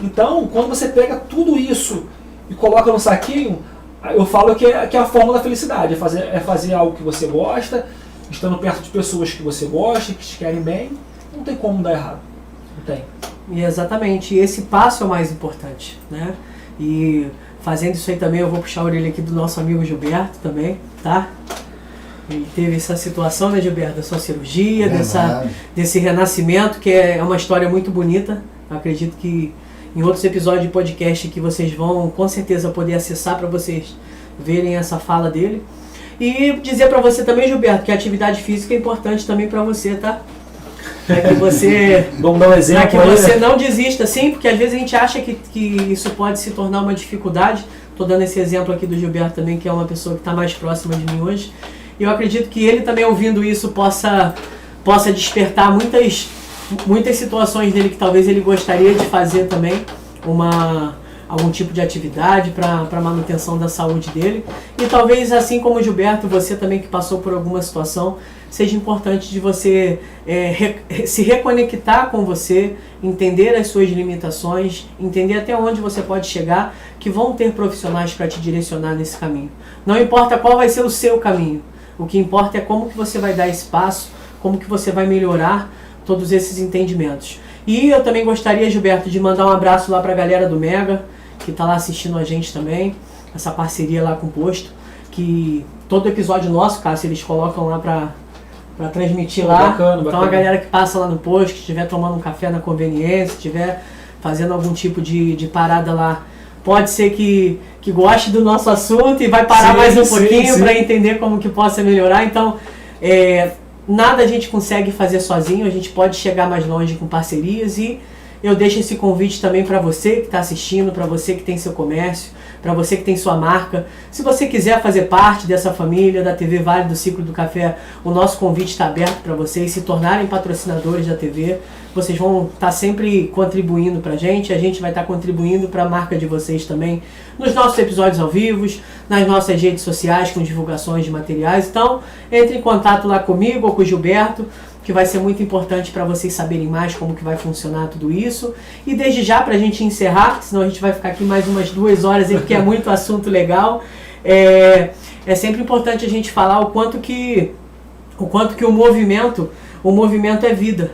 Então, quando você pega tudo isso e coloca no saquinho, eu falo que é a forma da felicidade, é fazer algo que você gosta, estando perto de pessoas que você gosta, que te querem bem, não tem como dar errado, não tem. E exatamente, esse passo é o mais importante, né? E fazendo isso aí também, eu vou puxar a orelha aqui do nosso amigo Gilberto também, tá? Ele teve essa situação, né, Gilberto, da sua cirurgia, desse renascimento, que é uma história muito bonita. Eu acredito que em outros episódios de podcast que vocês vão com certeza poder acessar para vocês verem essa fala dele. E dizer para você também, Gilberto, que a atividade física é importante também para você, tá? Para que você, vamos dar um exemplo, para que você não desista, sim, porque às vezes a gente acha que isso pode se tornar uma dificuldade. Estou dando esse exemplo aqui do Gilberto também, que é uma pessoa que está mais próxima de mim hoje. E eu acredito que ele também, ouvindo isso, possa despertar muitas situações dele que talvez ele gostaria de fazer também algum tipo de atividade para manutenção da saúde dele. E talvez, assim como o Gilberto, você também que passou por alguma situação, seja importante de você se reconectar com você, entender as suas limitações, entender até onde você pode chegar, que vão ter profissionais para te direcionar nesse caminho. Não importa qual vai ser o seu caminho, o que importa é como que você vai dar esse passo, como que você vai melhorar todos esses entendimentos. E eu também gostaria, Gilberto, de mandar um abraço lá para a galera do Mega, que está lá assistindo a gente também, essa parceria lá com o Posto, que todo episódio nosso, Cássio, eles colocam lá para transmitir lá. Bacana. Então a galera que passa lá no Posto, que estiver tomando um café na conveniência, estiver fazendo algum tipo de parada lá, pode ser que goste do nosso assunto e vai parar mais um pouquinho para entender como que possa melhorar. Então, nada a gente consegue fazer sozinho, a gente pode chegar mais longe com parcerias, e eu deixo esse convite também para você que está assistindo, para você que tem seu comércio, para você que tem sua marca. Se você quiser fazer parte dessa família da TV Vale do Ciclo do Café, o nosso convite está aberto para vocês se tornarem patrocinadores da TV. Vocês vão estar sempre contribuindo para a gente vai estar contribuindo para a marca de vocês também, nos nossos episódios ao vivo, nas nossas redes sociais com divulgações de materiais. Então, entre em contato lá comigo ou com o Gilberto, que vai ser muito importante para vocês saberem mais como que vai funcionar tudo isso. E desde já, para a gente encerrar, senão a gente vai ficar aqui mais umas 2 horas, porque é muito assunto legal, é sempre importante a gente falar o quanto que o movimento é vida.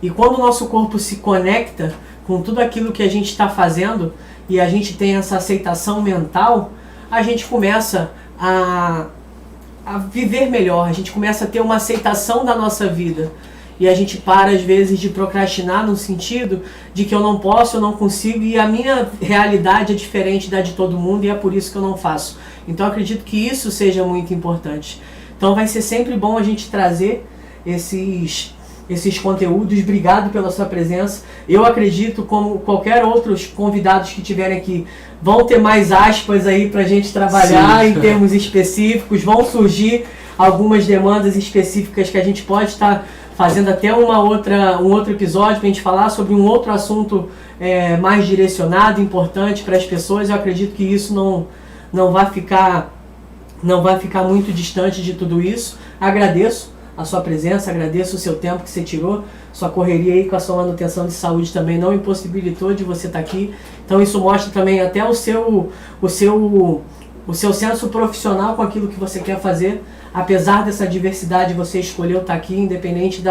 E quando o nosso corpo se conecta com tudo aquilo que a gente está fazendo e a gente tem essa aceitação mental, a gente começa a viver melhor, a gente começa a ter uma aceitação da nossa vida. E a gente para, às vezes, de procrastinar no sentido de que eu não posso, eu não consigo, e a minha realidade é diferente da de todo mundo e é por isso que eu não faço. Então eu acredito que isso seja muito importante. Então vai ser sempre bom a gente trazer esses conteúdos. Obrigado pela sua presença. Eu acredito, como qualquer outros convidados que tiverem aqui, vão ter mais aspas aí pra gente trabalhar. Sim. Em termos específicos, vão surgir algumas demandas específicas que a gente pode estar fazendo até um outro episódio pra gente falar sobre um outro assunto mais direcionado, importante para as pessoas. Eu acredito que isso não vai ficar muito distante de tudo isso. Agradeço a sua presença, agradeço o seu tempo que você tirou, sua correria aí com a sua manutenção de saúde também não impossibilitou de você estar aqui. Então isso mostra também até o seu senso profissional com aquilo que você quer fazer. Apesar dessa diversidade, você escolheu estar aqui, independente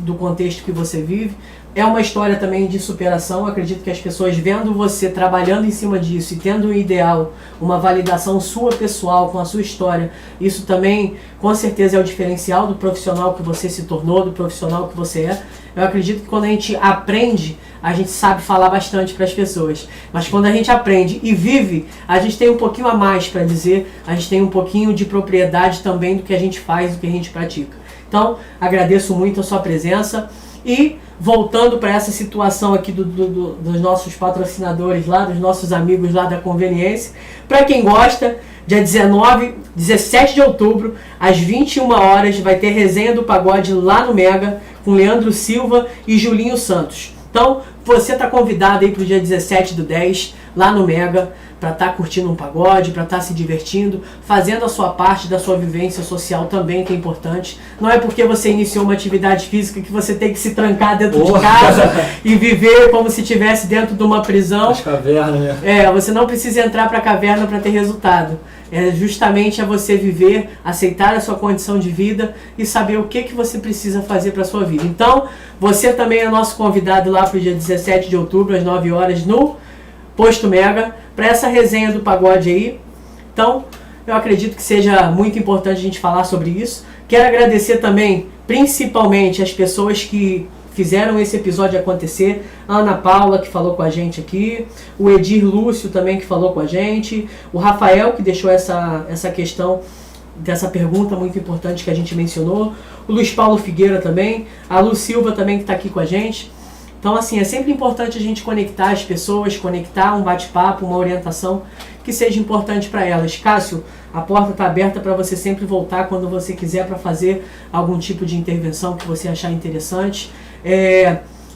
do contexto que você vive. É uma história também de superação. Acredito que as pessoas vendo você trabalhando em cima disso e tendo um ideal, uma validação sua pessoal com a sua história, isso também com certeza é o diferencial do profissional que você se tornou, do profissional que você é. Eu acredito que quando a gente aprende, a gente sabe falar bastante para as pessoas. Mas quando a gente aprende e vive, a gente tem um pouquinho a mais para dizer, a gente tem um pouquinho de propriedade também do que a gente faz, do que a gente pratica. Então, agradeço muito a sua presença. E voltando para essa situação aqui dos nossos patrocinadores lá, dos nossos amigos lá da Conveniência, para quem gosta, dia 17 de outubro, às 21 horas, vai ter resenha do pagode lá no Mega, com Leandro Silva e Julinho Santos. Então, você está convidado aí para o dia 17/10, lá no Mega, para estar curtindo um pagode, para estar se divertindo, fazendo a sua parte da sua vivência social também, que é importante. Não é porque você iniciou uma atividade física que você tem que se trancar dentro de casa e viver como se estivesse dentro de uma prisão. As cavernas, né? Você não precisa entrar para a caverna para ter resultado. Justamente você viver, aceitar a sua condição de vida e saber o que você precisa fazer para a sua vida. Então, você também é nosso convidado lá para o dia 17 de outubro, às 9 horas, no Posto Mega, para essa resenha do pagode aí. Então, eu acredito que seja muito importante a gente falar sobre isso. Quero agradecer também, principalmente, as pessoas que fizeram esse episódio acontecer. A Ana Paula, que falou com a gente aqui, o Edir Lúcio também, que falou com a gente, o Rafael, que deixou essa questão dessa pergunta muito importante que a gente mencionou, o Luiz Paulo Figueira também, a Lu Silva também, que está aqui com a gente. Então, assim, é sempre importante a gente conectar as pessoas, conectar um bate-papo, uma orientação que seja importante para elas. Cássio, a porta está aberta para você sempre voltar quando você quiser para fazer algum tipo de intervenção que você achar interessante.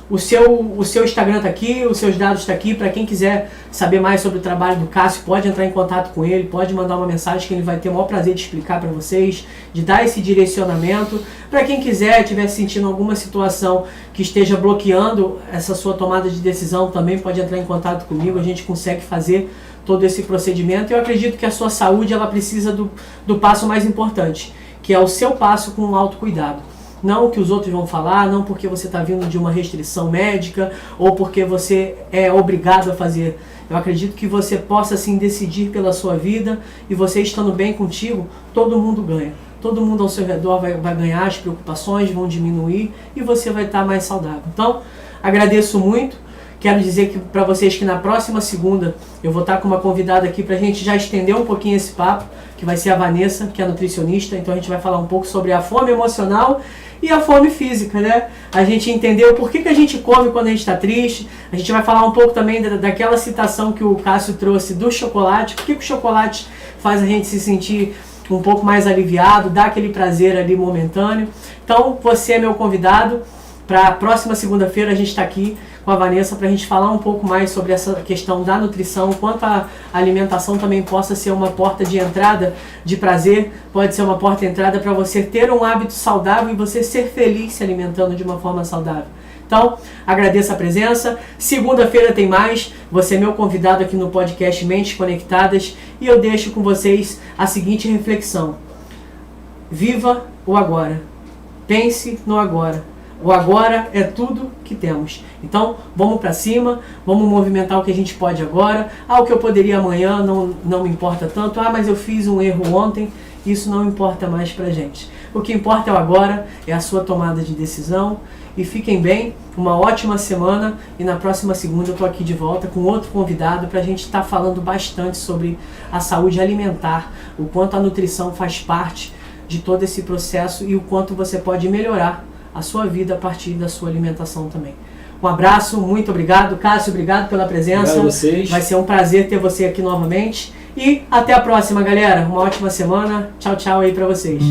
O seu Instagram está aqui, os seus dados estão aqui. Para quem quiser saber mais sobre o trabalho do Cássio, pode entrar em contato com ele, pode mandar uma mensagem que ele vai ter o maior prazer de explicar para vocês, de dar esse direcionamento. Para quem estiver sentindo alguma situação que esteja bloqueando essa sua tomada de decisão, também pode entrar em contato comigo, a gente consegue fazer todo esse procedimento. Eu acredito que a sua saúde ela precisa do passo mais importante, que é o seu passo com o autocuidado. Não o que os outros vão falar, não porque você está vindo de uma restrição médica ou porque você é obrigado a fazer. Eu acredito que você possa sim decidir pela sua vida e você estando bem contigo, todo mundo ganha. Todo mundo ao seu redor vai ganhar, as preocupações vão diminuir e você vai estar mais saudável. Então, agradeço muito. Quero dizer que para vocês que na próxima segunda eu vou estar com uma convidada aqui para a gente já estender um pouquinho esse papo, que vai ser a Vanessa, que é nutricionista. Então a gente vai falar um pouco sobre a fome emocional e a fome física, né? A gente entendeu por que a gente come quando a gente está triste. A gente vai falar um pouco também daquela citação que o Cássio trouxe do chocolate. Por que o chocolate faz a gente se sentir um pouco mais aliviado, dá aquele prazer ali momentâneo. Então você é meu convidado. Para a próxima segunda-feira a gente está aqui com a Vanessa para a gente falar um pouco mais sobre essa questão da nutrição, quanto a alimentação também possa ser uma porta de entrada de prazer, pode ser uma porta de entrada para você ter um hábito saudável e você ser feliz se alimentando de uma forma saudável. Então, agradeço a presença. Segunda-feira tem mais. Você é meu convidado aqui no podcast Mentes Conectadas. E eu deixo com vocês a seguinte reflexão. Viva o agora. Pense no agora. O agora é tudo que temos. Então, vamos para cima, vamos movimentar o que a gente pode agora. O que eu poderia amanhã não me importa tanto. Mas eu fiz um erro ontem. Isso não importa mais pra gente. O que importa é o agora, é a sua tomada de decisão. E fiquem bem, uma ótima semana. E na próxima segunda eu tô aqui de volta com outro convidado pra gente estar falando bastante sobre a saúde alimentar, o quanto a nutrição faz parte de todo esse processo e o quanto você pode melhorar a sua vida a partir da sua alimentação também. Um abraço, muito obrigado. Cássio, obrigado pela presença. Obrigado a vocês. Vai ser um prazer ter você aqui novamente. E até a próxima, galera. Uma ótima semana. Tchau, tchau aí pra vocês.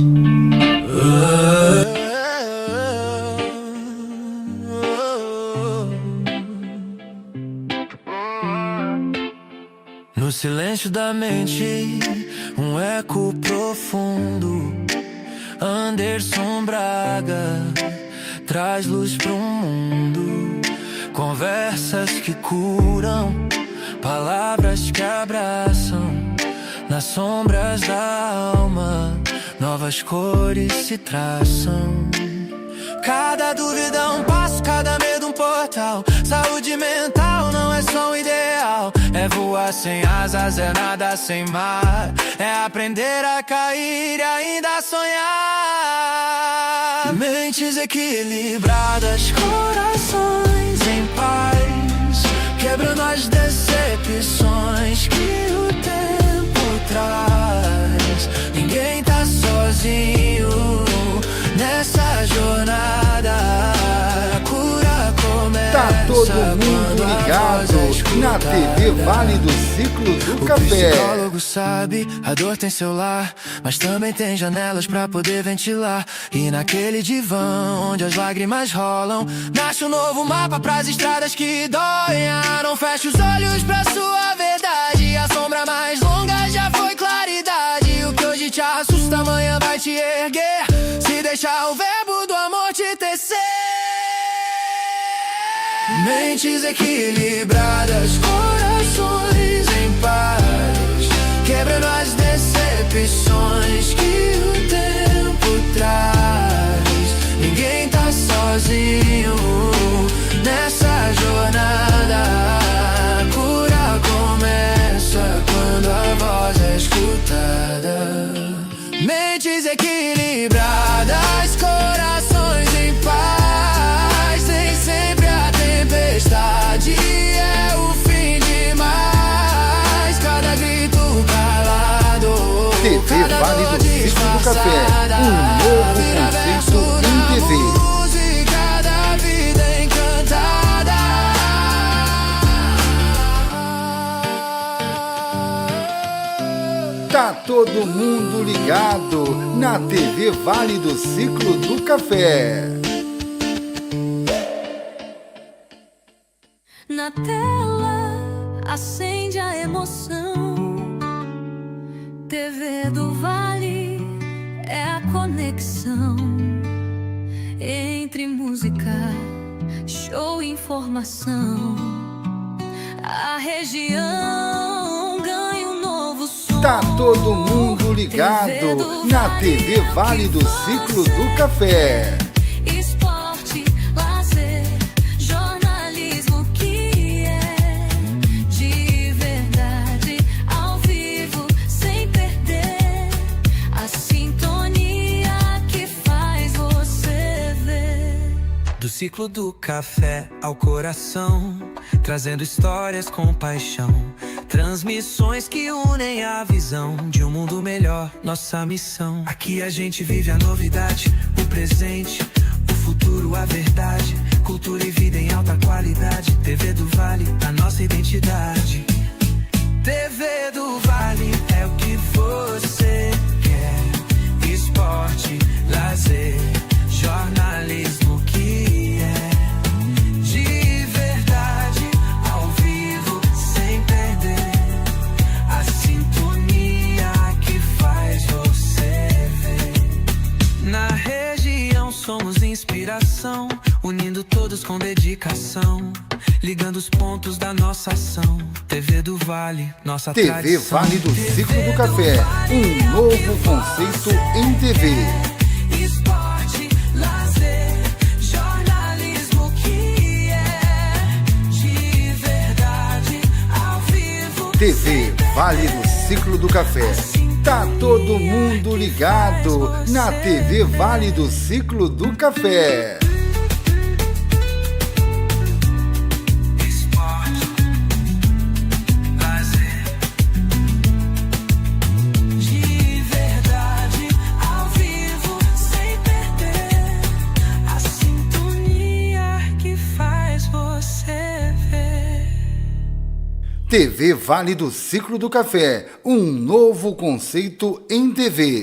No silêncio da mente, um eco profundo. Anderson Braga traz luz pro mundo. Conversas que curam, palavras que abraçam. Nas sombras da alma, novas cores se traçam. Cada dúvida é um passo, cada medo um portal. Saúde mental não é só um ideal. É voar sem asas, é nada sem mar. É aprender a cair e ainda sonhar. Mentes equilibradas, corações em paz. Quebrando as decepções que o tempo traz. Ninguém tá sozinho nessa jornada. A cura começa. Tá todo mundo ligado na TV Vale do Ciclo do Café. O psicólogo sabe, a dor tem seu lar, mas também tem janelas pra poder ventilar. E naquele divã onde as lágrimas rolam, nasce um novo mapa pras estradas que doem. Não feche os olhos pra sua verdade. A sombra mais longa já foi claridade. O que hoje te assusta amanhã vai te erguer. Se deixar o verbo do amor te tecer. Mentes equilibradas, corações em paz. Quebrando as decepções que o tempo traz. Ninguém tá sozinho nessa jornada. A cura começa quando a voz é escutada. Mentes equilibradas, corações em paz. Tem sempre a tempestade, é o fim demais. Cada grito calado, TV Vale do Ciclo do Café, um novo conceito em TV. Cada vida encantada. Tá todo mundo ligado na TV Vale do Ciclo do Café. Na tela acende a emoção. TV do Vale é a conexão entre música, show e informação. A região ganha um novo som. Tá todo mundo ligado na TV Vale do Ciclo do Café. Esporte, lazer, jornalismo que é de verdade, ao vivo, sem perder a sintonia que faz você ver. Do ciclo do café ao coração, trazendo histórias com paixão. Transmissões que unem a visão de um mundo melhor, nossa missão. Aqui a gente vive a novidade, o presente, o futuro, a verdade. Cultura e vida em alta qualidade. TV do Vale, a nossa identidade. TV do Vale é o que você quer. Esporte, lazer, jornalismo que é de verdade, ao vivo, sem perder a sintonia que faz você ver. Na região somos inspiração, unindo todos com dedicação, ligando os pontos da nossa ação. TV do Vale, nossa TV tradição. Vale do Ciclo do Café, um novo conceito em TV. Esporte, lazer, jornalismo que é de verdade, ao vivo. TV Vale do Ciclo do Café. Tá todo mundo ligado na TV Vale do Ciclo do Café. Esporte, lazer, de verdade, ao vivo, sem perder a sintonia que faz você ver. TV Vale do Ciclo do Café, um novo conceito em TV.